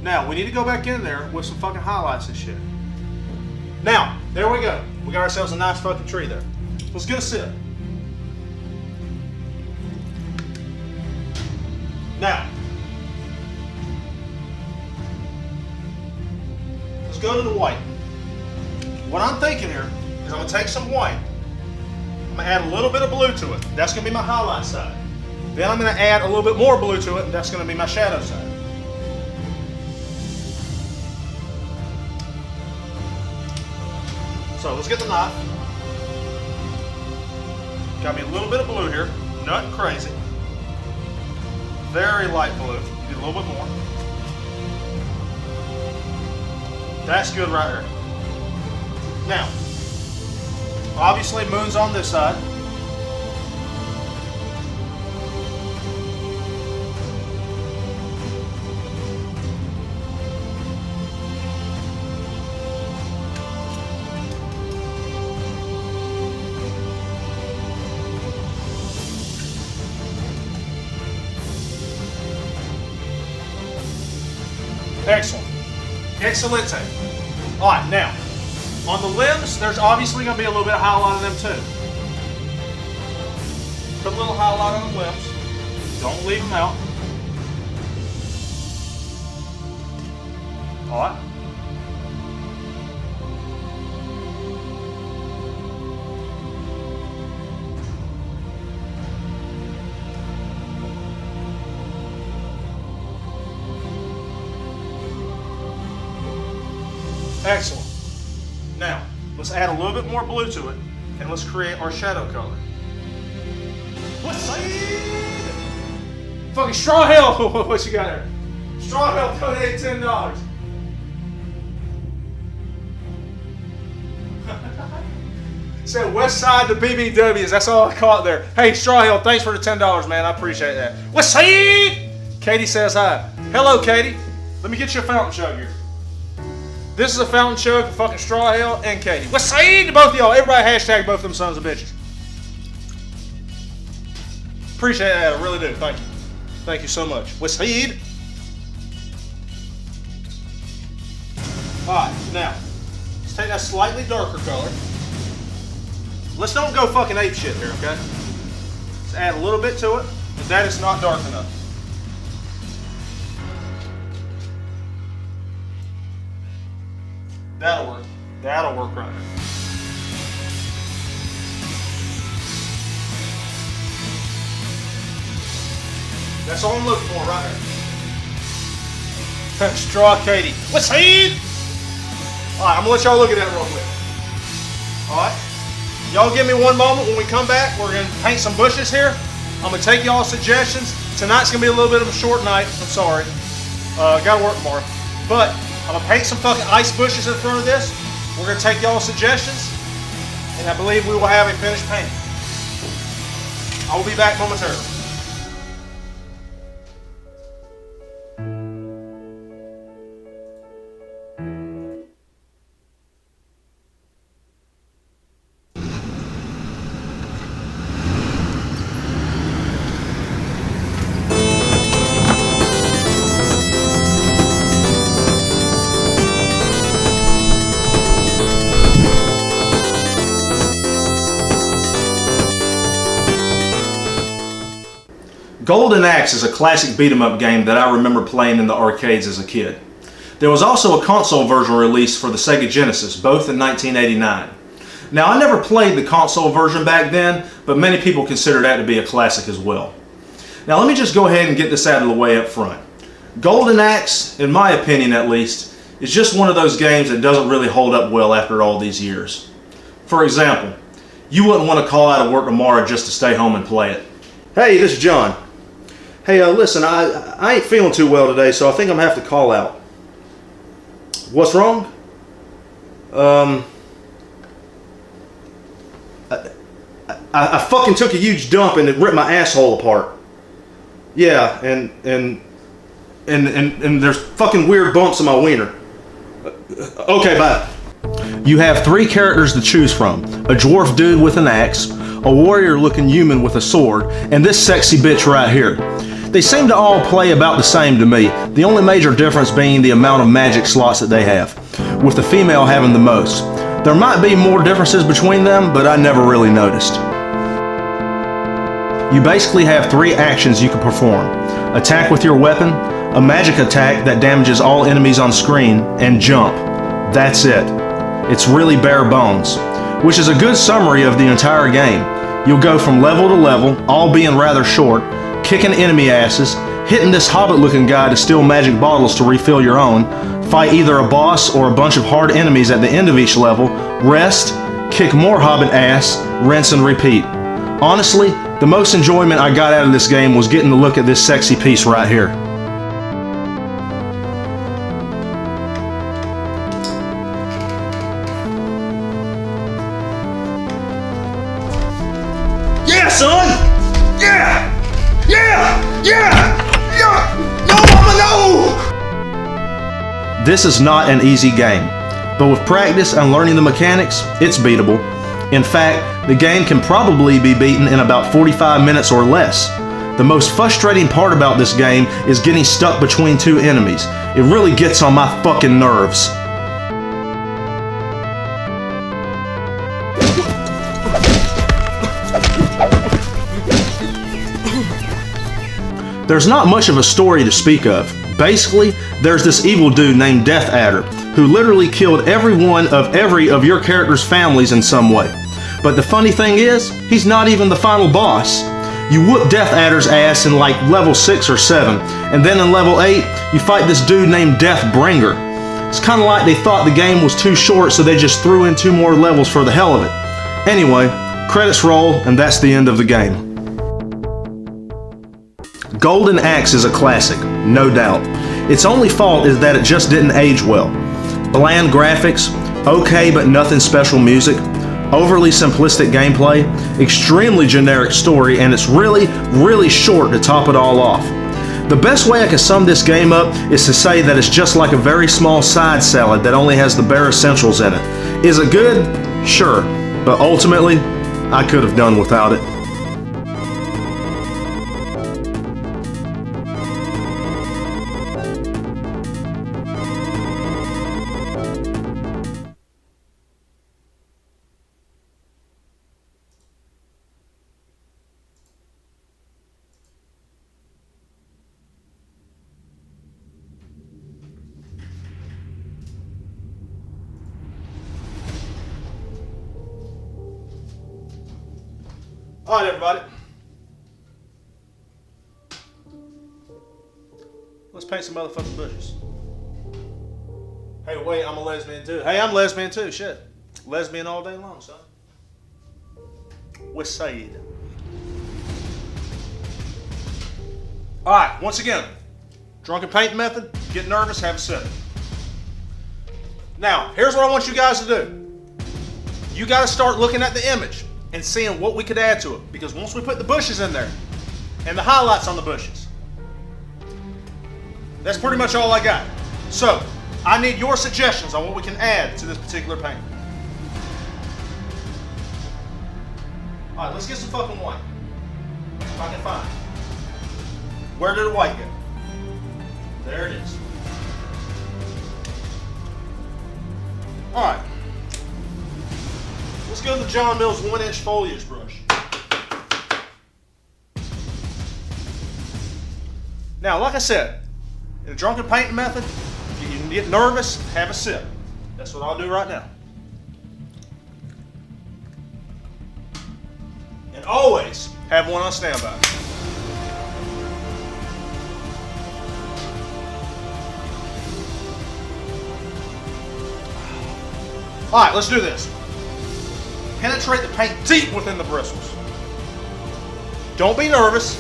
Now, we need to go back in there with some fucking highlights and shit. Now, there we go. We got ourselves a nice fucking tree there. Let's get a sip. Now, let's go to the white. What I'm thinking here is I'm going to take some white going to add a little bit of blue to it. That's going to be my highlight side. Then I'm going to add a little bit more blue to it, and that's going to be my shadow side. So let's get the knife. Got me a little bit of blue here, nothing crazy. Very light blue, need a little bit more. That's good right here. Now, obviously moon's on this side. Excellent. Excellent. All right, now, on the limbs, there's obviously going to be a little bit of highlight on them too. Put a little highlight on the limbs. Don't leave them out. All right. Excellent. Now, let's add a little bit more blue to it, and let's create our shadow color. What's that? Fucking Straw Hill! What you got there? Straw Hill donated $10. Said West Side to BBWs. That's all I caught there. Hey, Straw Hill, thanks for the $10, man. I appreciate that. West Side! Katie says hi. Hello, Katie. Let me get you a fountain jug here. This is a fountain jug for fucking Straw Hill and Katie. What's saying to both of y'all? Everybody hashtag both of them sons of bitches. Appreciate that, I really do. Thank you. Thank you so much. What's saying? Alright, now, let's take that slightly darker color. Let's don't go fucking ape shit here, okay? Let's add a little bit to it, but that is not dark enough. That'll work. That'll work right there. That's all I'm looking for right there. Straw Katie. What's he? Alright, I'm gonna let y'all look at that real quick. Alright. Y'all give me one moment. When we come back, we're gonna paint some bushes here. I'm gonna take y'all's suggestions. Tonight's gonna be a little bit of a short night. I'm sorry. Gotta work tomorrow. But I'm gonna paint some fucking ice bushes in front of this. We're gonna take y'all's suggestions, and I believe we will have a finished painting. I will be back momentarily. Golden Axe is a classic beat-em-up game that I remember playing in the arcades as a kid. There was also a console version released for the Sega Genesis, both in 1989. Now, I never played the console version back then, but many people consider that to be a classic as well. Now, let me just go ahead and get this out of the way up front. Golden Axe, in my opinion at least, is just one of those games that doesn't really hold up well after all these years. For example, you wouldn't want to call out of work tomorrow just to stay home and play it. Hey, this is John. Hey, listen, I ain't feeling too well today, so I think I'm going to have to call out. What's wrong? I fucking took a huge dump and it ripped my asshole apart. Yeah, and there's fucking weird bumps in my wiener. Okay, bye. You have 3 characters to choose from. A dwarf dude with an axe, a warrior-looking human with a sword, and this sexy bitch right here. They seem to all play about the same to me, the only major difference being the amount of magic slots that they have, with the female having the most. There might be more differences between them, but I never really noticed. You basically have 3 actions you can perform. Attack with your weapon, a magic attack that damages all enemies on screen, and jump. That's it. It's really bare bones, which is a good summary of the entire game. You'll go from level to level, all being rather short, kicking enemy asses, hitting this hobbit-looking guy to steal magic bottles to refill your own, fight either a boss or a bunch of hard enemies at the end of each level, rest, kick more hobbit ass, rinse and repeat. Honestly, the most enjoyment I got out of this game was getting to look at this sexy piece right here. Yeah, son! Yeah! Yeah! Yeah! Yeah! No, mama, no! This is not an easy game, but with practice and learning the mechanics, it's beatable. In fact, the game can probably be beaten in about 45 minutes or less. The most frustrating part about this game is getting stuck between two enemies. It really gets on my fucking nerves. There's not much of a story to speak of. Basically, there's this evil dude named Death Adder, who literally killed every one of your character's families in some way. But the funny thing is, he's not even the final boss. You whoop Death Adder's ass in like level 6 or 7, and then in level 8, you fight this dude named Deathbringer. It's kinda like they thought the game was too short, so they just threw in 2 more levels for the hell of it. Anyway, credits roll, and that's the end of the game. Golden Axe is a classic, no doubt. Its only fault is that it just didn't age well. Bland graphics, okay but nothing special music, overly simplistic gameplay, extremely generic story, and it's really, really short to top it all off. The best way I can sum this game up is to say that it's just like a very small side salad that only has the bare essentials in it. Is it good? Sure, but ultimately, I could have done without it. Alright, everybody. Let's paint some motherfucking bushes. Hey, wait, I'm a lesbian too. Hey, I'm lesbian too, shit. Lesbian all day long, son. West Side. Alright, once again, drunken painting method, get nervous, have a sip. Now, here's what I want you guys to do. You gotta start looking at the image and seeing what we could add to it. Because once we put the bushes in there, and the highlights on the bushes, that's pretty much all I got. So, I need your suggestions on what we can add to this particular painting. Alright, let's get some fucking white. If I can find it. Where did the white go? There it is. Alright. Let's go to the John Mills 1-inch foliage brush. Now, like I said, in the drunken painting method, if you can get nervous, have a sip. That's what I'll do right now. And always have one on standby. Alright, let's do this. Penetrate the paint deep within the bristles. Don't be nervous.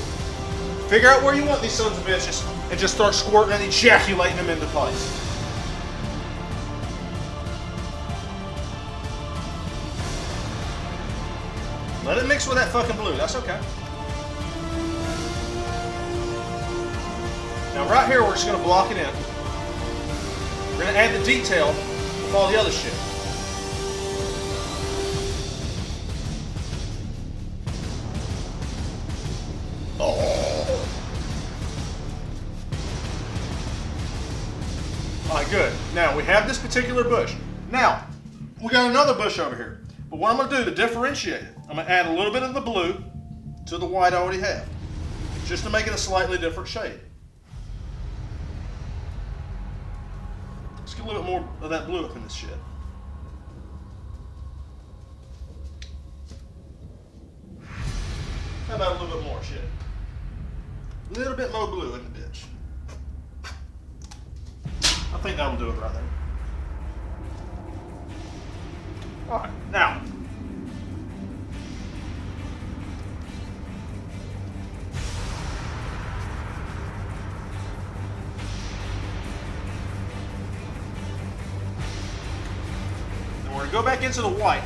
Figure out where you want these sons of bitches and just start squirting and ejaculating them into place. Let it mix with that fucking blue, that's okay. Now right here we're just gonna block it in. We're gonna add the detail with all the other shit. Alright, good. Now, we have this particular bush. Now, we got another bush over here. But what I'm going to do to differentiate it, I'm going to add a little bit of the blue to the white I already have. Just to make it a slightly different shade. Let's get a little bit more of that blue up in this shit. How about a little bit more shit? A little bit more blue in the bitch. I think that'll do it right there. Alright, now. And we're going to go back into the white.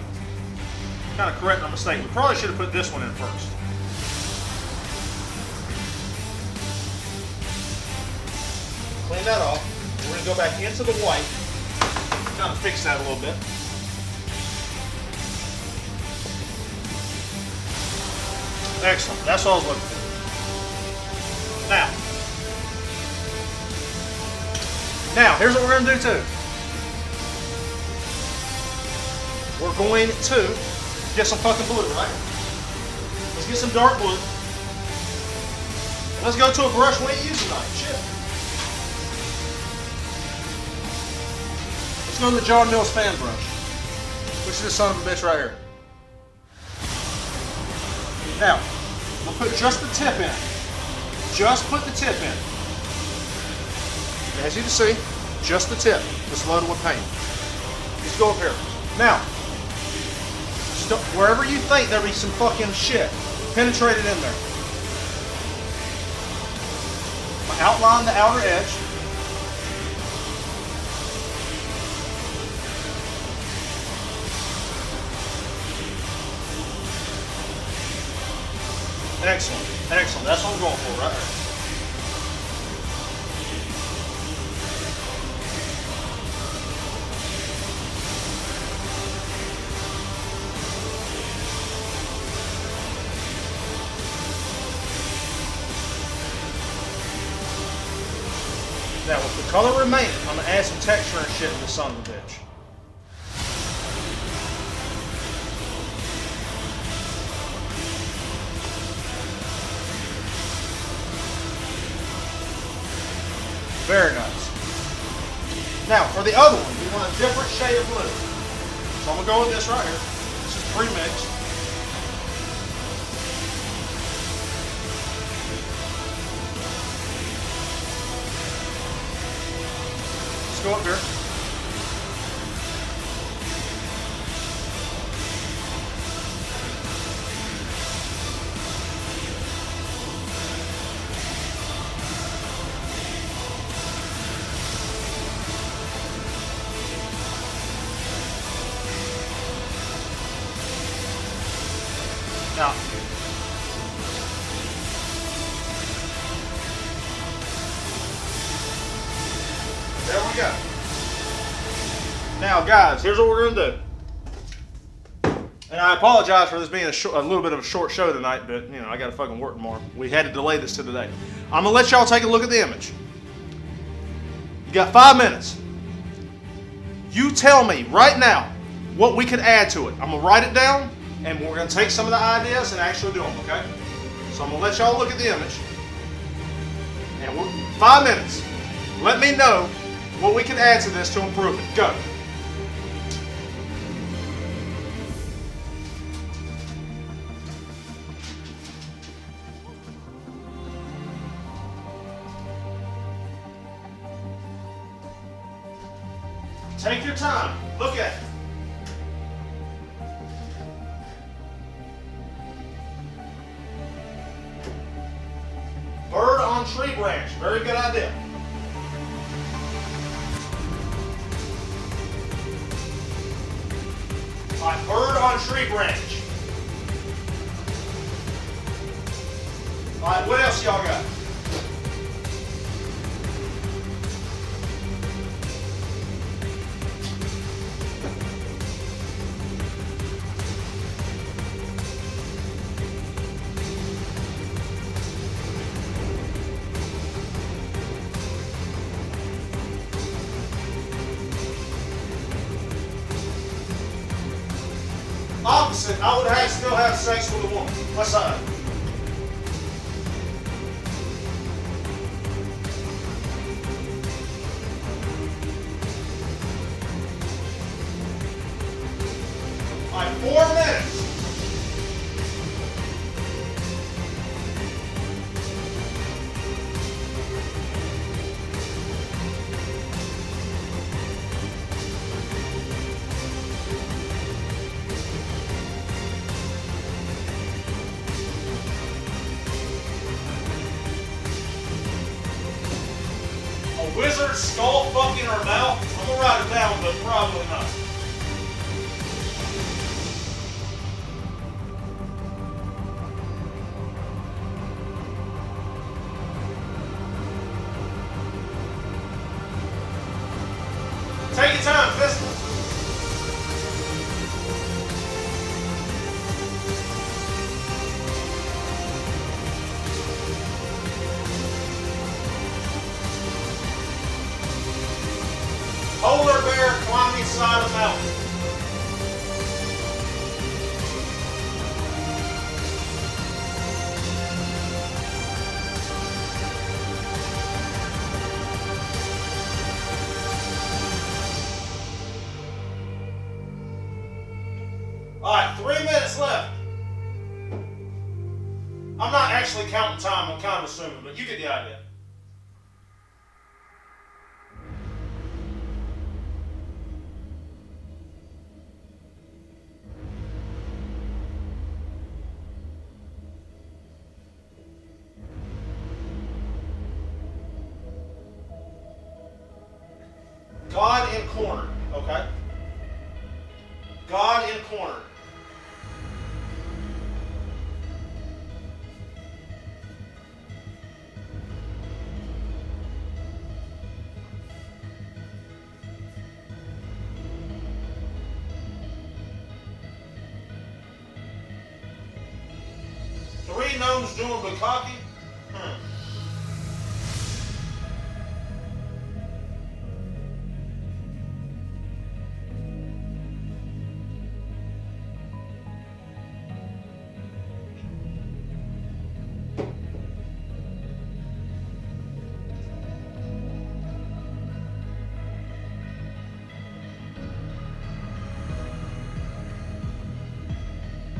Kind of correct our mistake. We probably should have put this one in first. Clean that off. We're going to go back into the white. Kind of fix that a little bit. Excellent. That's all I was looking for. Now, here's what we're going to do too. We're going to get some fucking blue, right? Let's get some dark blue. And let's go to a brush we ain't using tonight. Shit. Let's go to the John Mills fan brush, which is this son of a bitch right here. Now, we'll put just the tip in. Just put the tip in. As you can see, just the tip is loaded with paint. Just go up here. Now, wherever you think there'll be some fucking shit, penetrate it in there. Outline the outer edge. Excellent, excellent. That's what I'm going for right there. Now, with the color remaining, I'm going to add some texture and shit to the son of a bitch. Very nice. Now, for the other one, we want a different shade of blue. So I'm going to go with this right here. This is pre-mixed. Let's go up here. Now, there we go. Now, guys, here's what we're going to do. And I apologize for this being a little bit of a short show tonight, but, you know, I got to fucking work tomorrow. We had to delay this to today. I'm going to let y'all take a look at the image. You got 5 minutes. You tell me right now what we could add to it. I'm going to write it down. And we're going to take some of the ideas and actually do them, okay? So I'm going to let y'all look at the image. And 5 minutes. Let me know what we can add to this to improve it. Go. Take your time. Look at it. Bird on tree branch. Very good idea. All right, bird on tree branch. All right, what else y'all got? Opposite, I would still have sex with a woman. What side? All right, 4 minutes. word skull fucking or mouth? I'm gonna write it down, but probably not. Take your time, Fiscal. Polar bear climbing side of mountain. Alright, 3 minutes left. I'm not actually counting time, I'm kind of assuming, but you get the idea. God in corner, okay? God in corner. Three gnomes doing bukkake?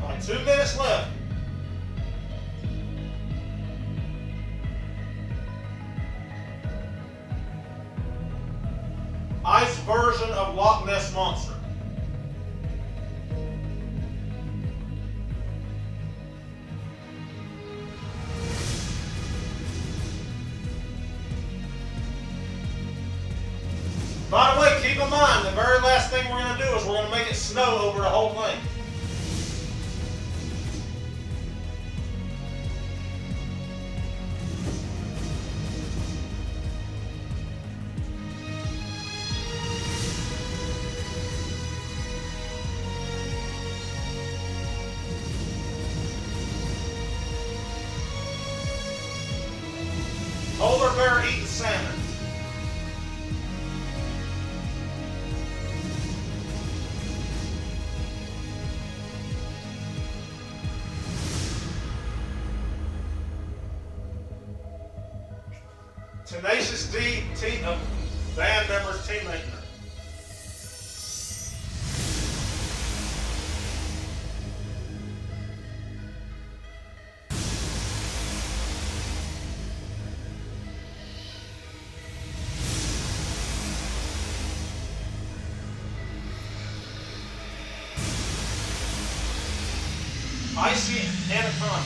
All right, 2 minutes left. Ice version of Loch Ness Monster. By the way, keep in mind, the very last thing we're going to do is we're going to make it snow over the whole thing. Polar bear eating salmon. Tenacious D, band members teammate. Icy anaconda.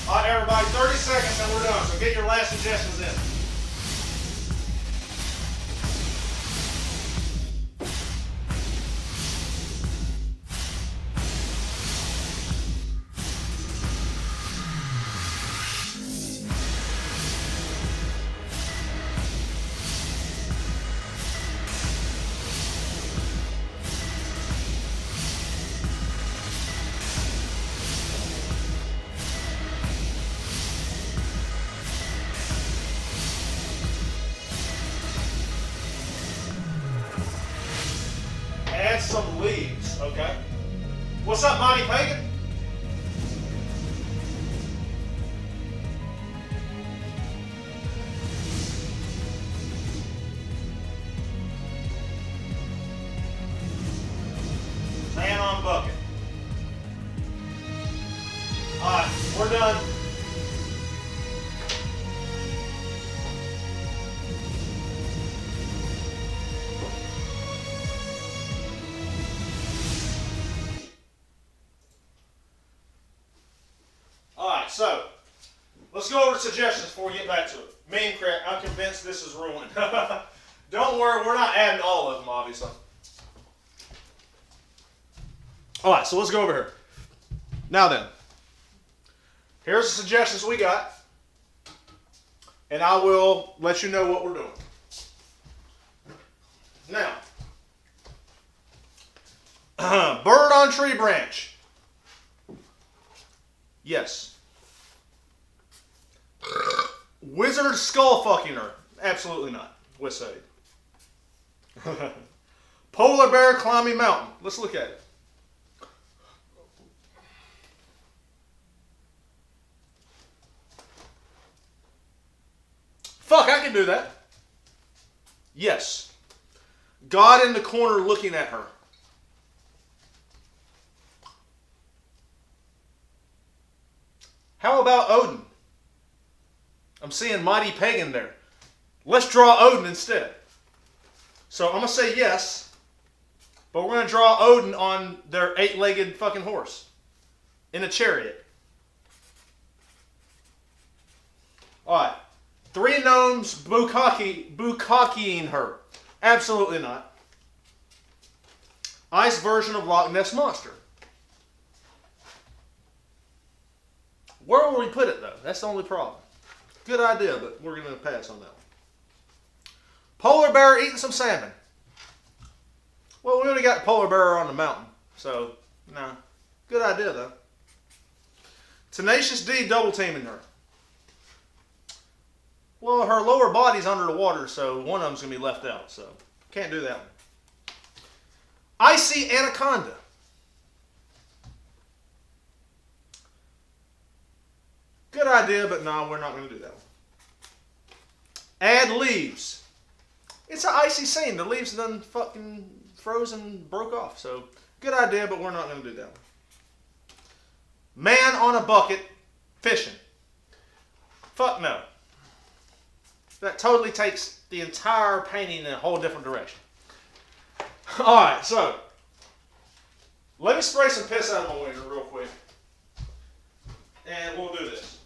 All right, everybody, 30 seconds and we're done. So get your last suggestions in. Add some leaves, okay? What's up, Monty Pagan? Man on bucket. All right, we're done. let's go over suggestions before we get back to it. Mean crap, I'm convinced this is ruined. Don't worry, we're not adding all of them, obviously. All right, so let's go over here. Now then, here's the suggestions we got, and I will let you know what we're doing. Now, bird on tree branch. Yes. Wizard skull fucking her. Absolutely not. West Side. Polar bear climbing mountain. Let's look at it. Fuck, I can do that. Yes. God in the corner looking at her. How about Odin? I'm seeing Mighty Pagan there. Let's draw Odin instead. So I'm going to say yes, but we're going to draw Odin on their 8-legged fucking horse in a chariot. Alright. 3 gnomes bukkake-ing her. Absolutely not. Ice version of Loch Ness Monster. Where will we put it though? That's the only problem. Good idea, but we're going to pass on that one. Polar bear eating some salmon. Well, we already got polar bear on the mountain, so no. Good idea though. Tenacious D double teaming her. Well, her lower body's under the water, so one of them's going to be left out, so can't do that one. Icy anaconda. Good idea, but no, we're not going to do that one. Add leaves. It's an icy scene. The leaves done fucking frozen, broke off. So, good idea, but we're not going to do that one. Man on a bucket fishing. Fuck no. That totally takes the entire painting in a whole different direction. Alright, so let me spray some piss out of my window real quick. And we'll do this.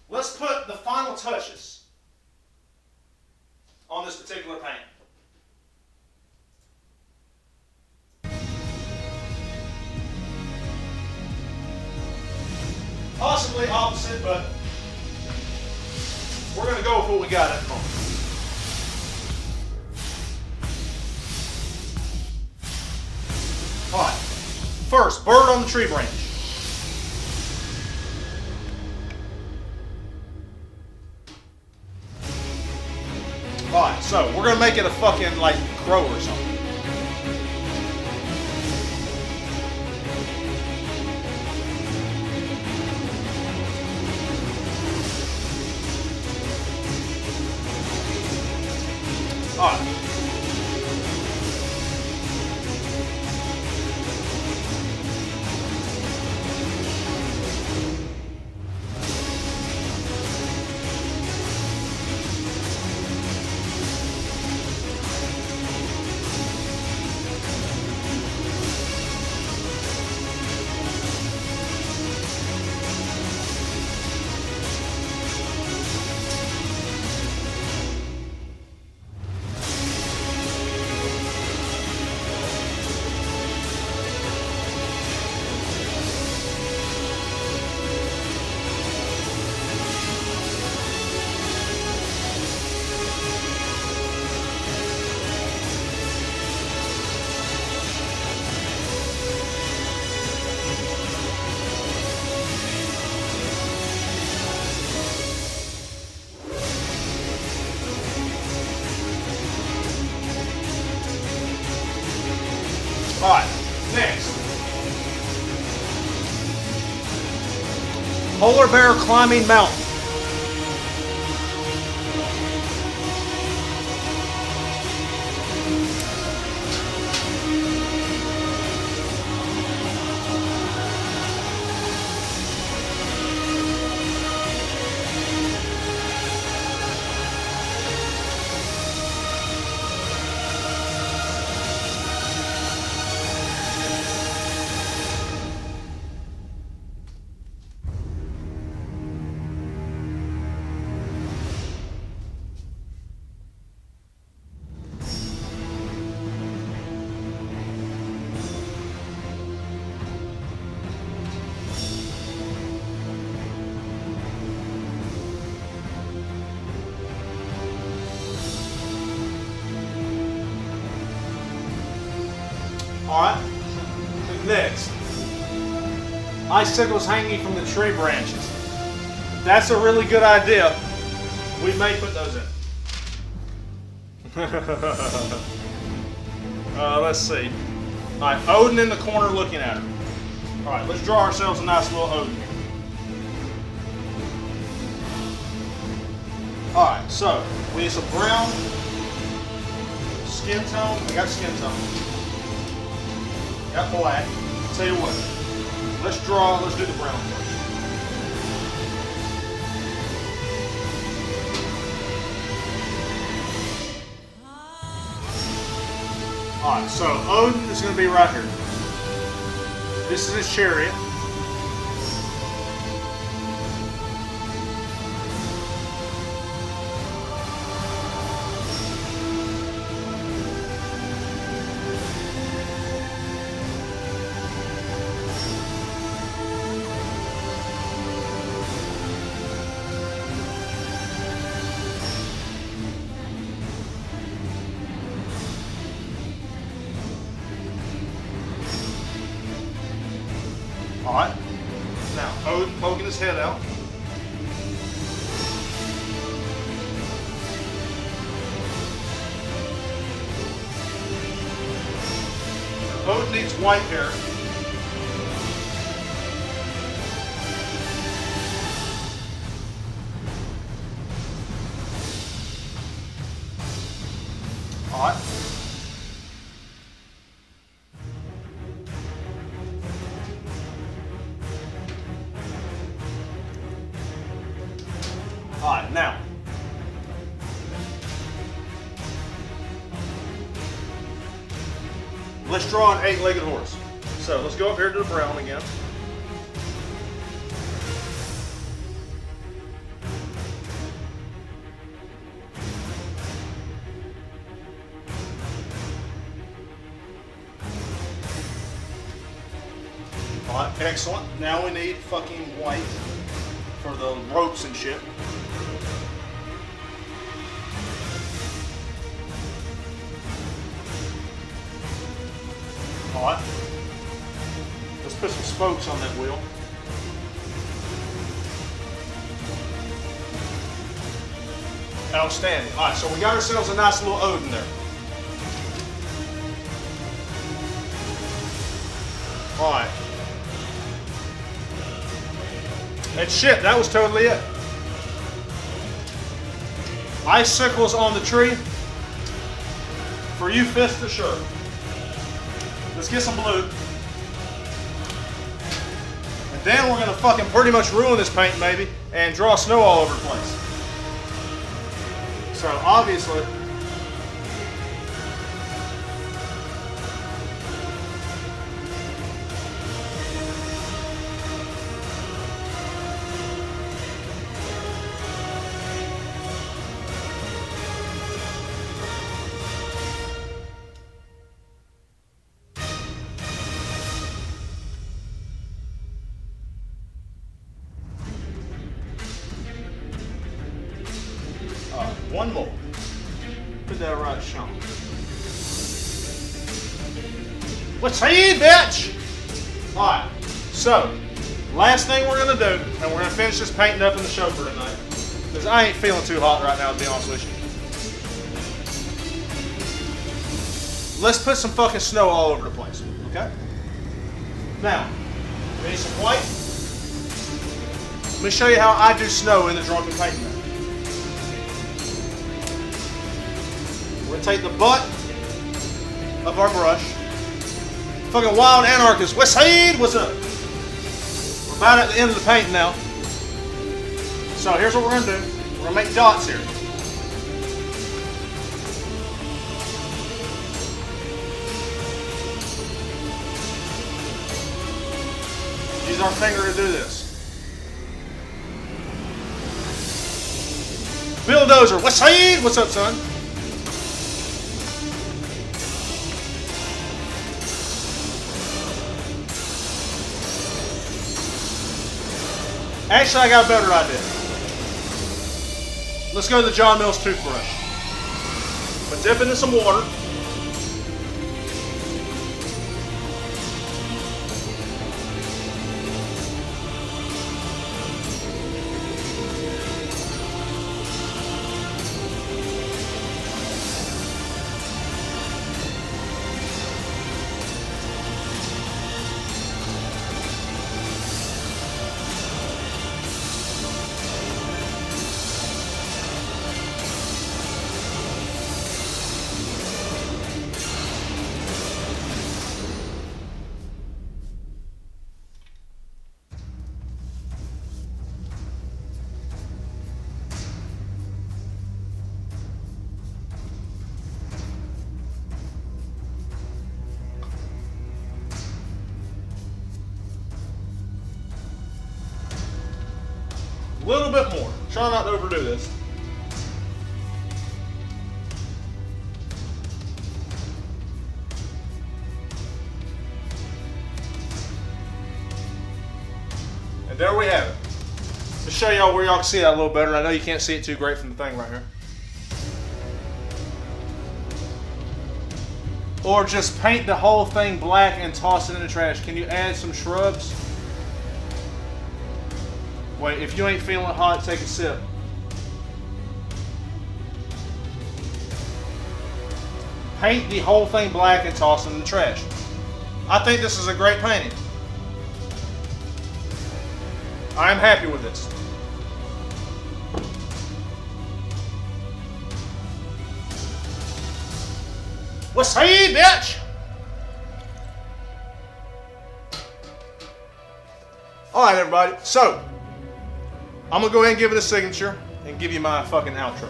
Let's put the final touches on this particular paint. Possibly opposite, but we're going to go with what we got at the moment. Alright, first, bird on the tree branch. Alright, so we're gonna make it a fucking like crow or something. Alright. Alright, next. Polar bear climbing mountain. Alright? Next. Icicles hanging from the tree branches. That's a really good idea. We may put those in. Let's see. Alright, Odin in the corner looking at her. Alright, let's draw ourselves a nice little Odin here. Alright, so we need some brown skin tone. I got skin tone. Got black. Tell you what, let's do the brown first. Alright, so Odin is going to be right here. This is his chariot. Alright, now Odin poking his head out. Odin needs white hair. Alright. Alright, now. Let's draw an 8-legged horse. So let's go up here to the brown again. Alright, excellent. Now we need fucking white for the ropes and shit. Alright. Let's put some spokes on that wheel. Outstanding. Alright, so we got ourselves a nice little Odin there. Alright. And shit, that was totally it. Icicles on the tree. For you, fist to shirt. Let's get some blue. And then we're going to fucking pretty much ruin this paint, maybe, and draw snow all over the place. So, obviously, one more. Put that right shot. What's he, bitch? Alright, so, last thing we're going to do, and we're going to finish this painting up in the show for tonight, because I ain't feeling too hot right now, to be honest with you. Let's put some fucking snow all over the place, okay? Now, we need some white. Let me show you how I do snow in the Drunken Painting. We're going to take the butt of our brush. Fucking wild anarchist. West Side, what's up? We're about at the end of the painting now. So here's what we're going to do. We're going to make dots here. Use our finger to do this. Bulldozer, West Side, what's up, son? Actually, I got a better idea. Let's go to the John Mills toothbrush. But dip it in some water. A little bit more. Try not to overdo this. And there we have it. To show y'all where y'all can see that a little better. I know you can't see it too great from the thing right here. Or just paint the whole thing black and toss it in the trash. Can you add some shrubs? Wait, if you ain't feeling hot, take a sip. Paint the whole thing black and toss it in the trash. I think this is a great painting. I am happy with this. What's hey, bitch? Alright, everybody. So, I'm going to go ahead and give it a signature and give you my fucking outro.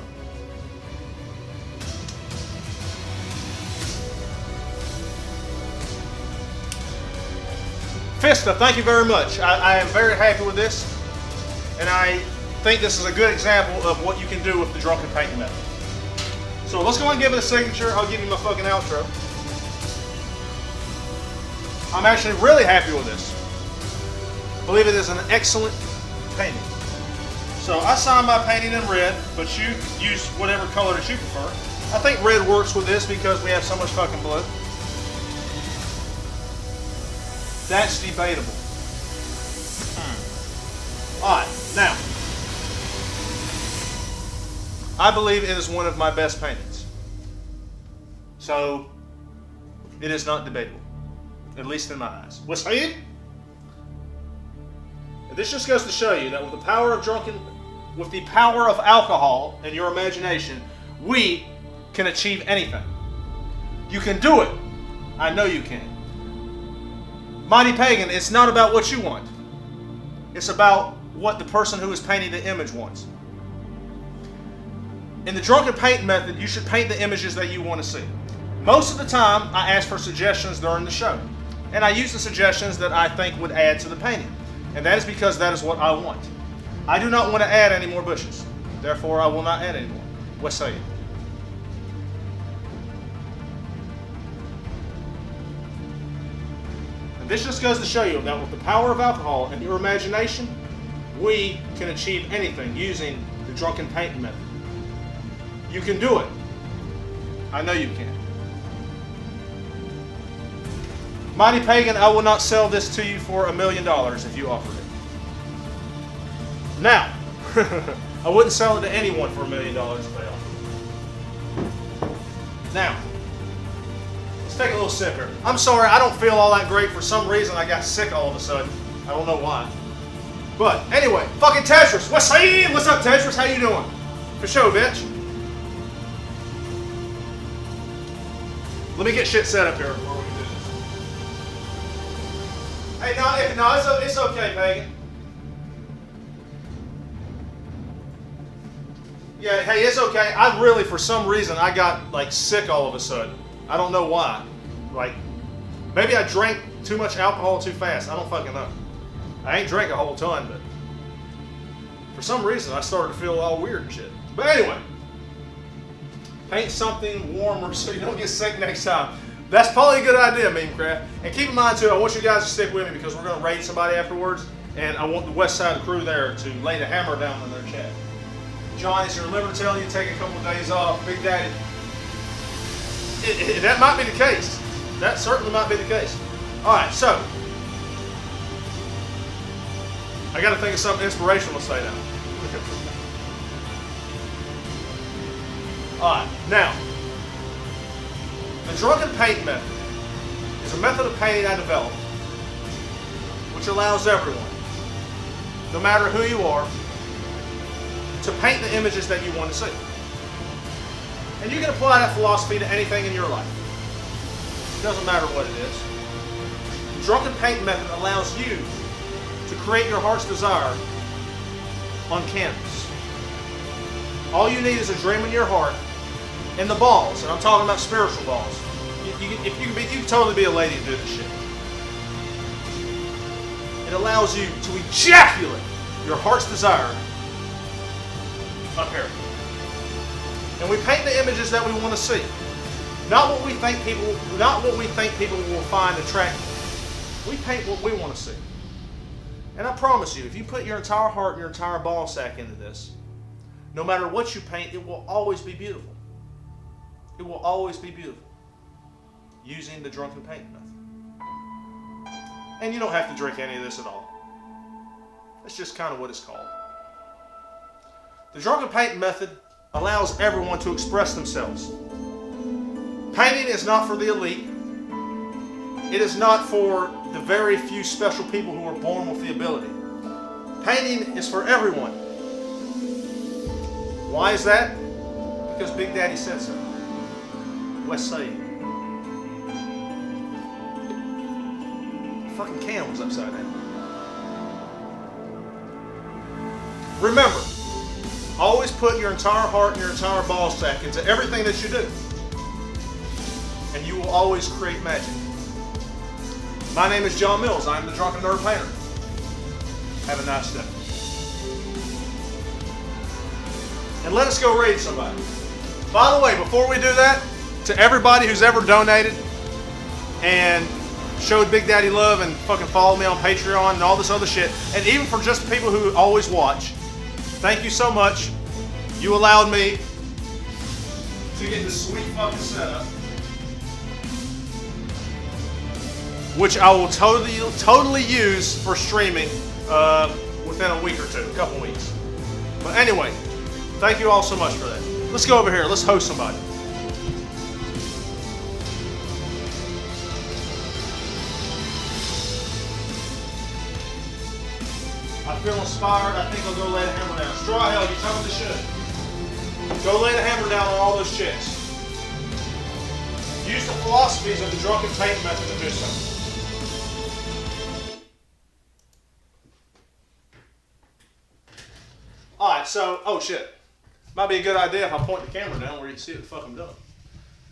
Fista, thank you very much. I am very happy with this, and I think this is a good example of what you can do with the drunken painting method. So let's go ahead and give it a signature. I'll give you my fucking outro. I'm actually really happy with this. I believe it is an excellent painting. So I signed my painting in red, but you use whatever color that you prefer. I think red works with this because we have so much fucking blue. That's debatable. Alright, now. I believe it is one of my best paintings. So, it is not debatable. At least in my eyes. What's that? This just goes to show you that with the power of alcohol and your imagination, we can achieve anything. You can do it. I know you can. Mighty Pagan, it's not about what you want. It's about what the person who is painting the image wants. In the drunken paint method, you should paint the images that you want to see. Most of the time, I ask for suggestions during the show. And I use the suggestions that I think would add to the painting. And that is because that is what I want. I do not want to add any more bushes. Therefore, I will not add any more. What say you? And this just goes to show you that with the power of alcohol and your imagination, we can achieve anything using the drunken painting method. You can do it. I know you can. Mighty Pagan, I will not sell this to you for $1 million if you offered it. Now, I wouldn't sell it to anyone for $1 million if they offered it. Now, let's take a little sip here. I'm sorry, I don't feel all that great. For some reason, I got sick all of a sudden. I don't know why. But anyway, fucking Tetris. What's up, Tetris? How you doing? For sure, bitch. Let me get shit set up here before we do this. Hey, no, it's okay, Pagan. Yeah, hey, it's okay. I really, for some reason, I got like sick all of a sudden. I don't know why. Like, maybe I drank too much alcohol too fast. I don't fucking know. I ain't drank a whole ton, but for some reason, I started to feel all weird and shit. But anyway. Paint something warmer so you don't get sick next time. That's probably a good idea, Memecraft. And keep in mind too, I want you guys to stick with me because we're going to raid somebody afterwards, and I want the West Side crew there to lay the hammer down on their chat. John, is your liver telling you to take a couple of days off? Big Daddy. That might be the case. That certainly might be the case. Alright, so. I got to think of something inspirational to say now. Alright, now, the drunken paint method is a method of painting I developed which allows everyone, no matter who you are, to paint the images that you want to see. And you can apply that philosophy to anything in your life. It doesn't matter what it is. The drunken paint method allows you to create your heart's desire on canvas. All you need is a dream in your heart and the balls, and I'm talking about spiritual balls. You can totally be a lady and do this shit. It allows you to ejaculate your heart's desire up here. And we paint the images that we want to see. Not what we think people will find attractive. We paint what we want to see. And I promise you, if you put your entire heart and your entire ball sack into this, no matter what you paint, it will always be beautiful. It will always be beautiful. Using the drunken painting method. And you don't have to drink any of this at all. That's just kind of what it's called. The drunken painting method allows everyone to express themselves. Painting is not for the elite. It is not for the very few special people who are born with the ability. Painting is for everyone. Why is that? Because Big Daddy said so. West Side. The fucking can was upside down. Remember, always put your entire heart and your entire ball sack into everything that you do. And you will always create magic. My name is John Mills. I am the Drunken Nerd Painter. Have a nice day. And let us go raid somebody. By the way, before we do that, to everybody who's ever donated and showed Big Daddy love and fucking followed me on Patreon and all this other shit, and even for just people who always watch, thank you so much. You allowed me to get this sweet fucking setup, which I will totally use for streaming within a week or two, a couple weeks. But anyway, thank you all so much for that. Let's go over here. Let's host somebody. I feel inspired. I think I'll go lay the hammer down. Straw Hell, you tell me to should. Go lay the hammer down on all those chicks. Use the philosophies of the drunken painting method to do so. Alright, so, oh shit. Might be a good idea if I point the camera down where you can see what the fuck I'm doing.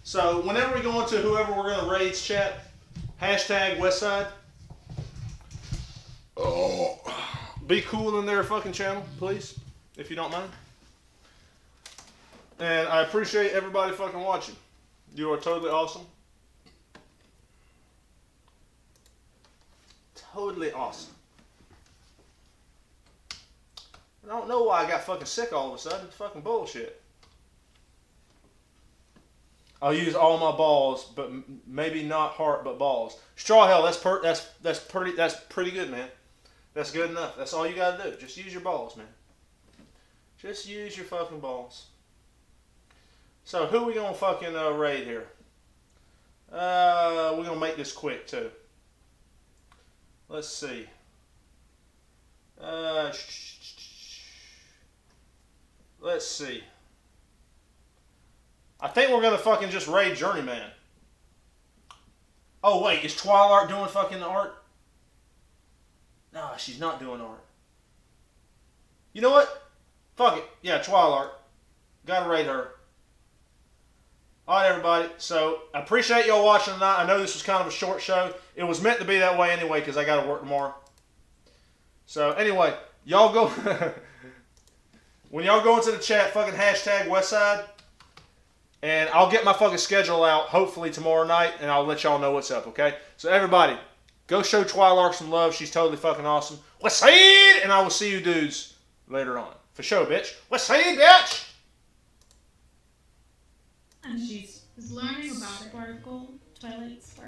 So, whenever we go into whoever we're going to raid's chat, hashtag Westside. Oh. Be cool in their fucking channel, please, if you don't mind. And I appreciate everybody fucking watching. You are totally awesome. Totally awesome. I don't know why I got fucking sick all of a sudden. It's fucking bullshit. I'll use all my balls, but maybe not heart, but balls. Straw Hell, that's pretty good, man. That's good enough. That's all you gotta do. Just use your balls, man. Just use your fucking balls. So who we gonna fucking raid here? We're gonna make this quick too. Let's see. Let's see. I think we're gonna fucking just raid Journeyman. Oh wait, is Twilight doing fucking art? No, she's not doing art. You know what? Fuck it. Yeah, Twilight. Gotta raid her. Alright, everybody. So, I appreciate y'all watching tonight. I know this was kind of a short show. It was meant to be that way anyway because I gotta work tomorrow. So, anyway, y'all go... when y'all go into the chat, fucking hashtag Westside. And I'll get my fucking schedule out hopefully tomorrow night and I'll let y'all know what's up, okay? So, everybody... go show Twilight some love. She's totally fucking awesome. What's Westside! And I will see you dudes later on. For sure, bitch. Westside, bitch! And she's learning about Sparkle, Twilight Sparkle.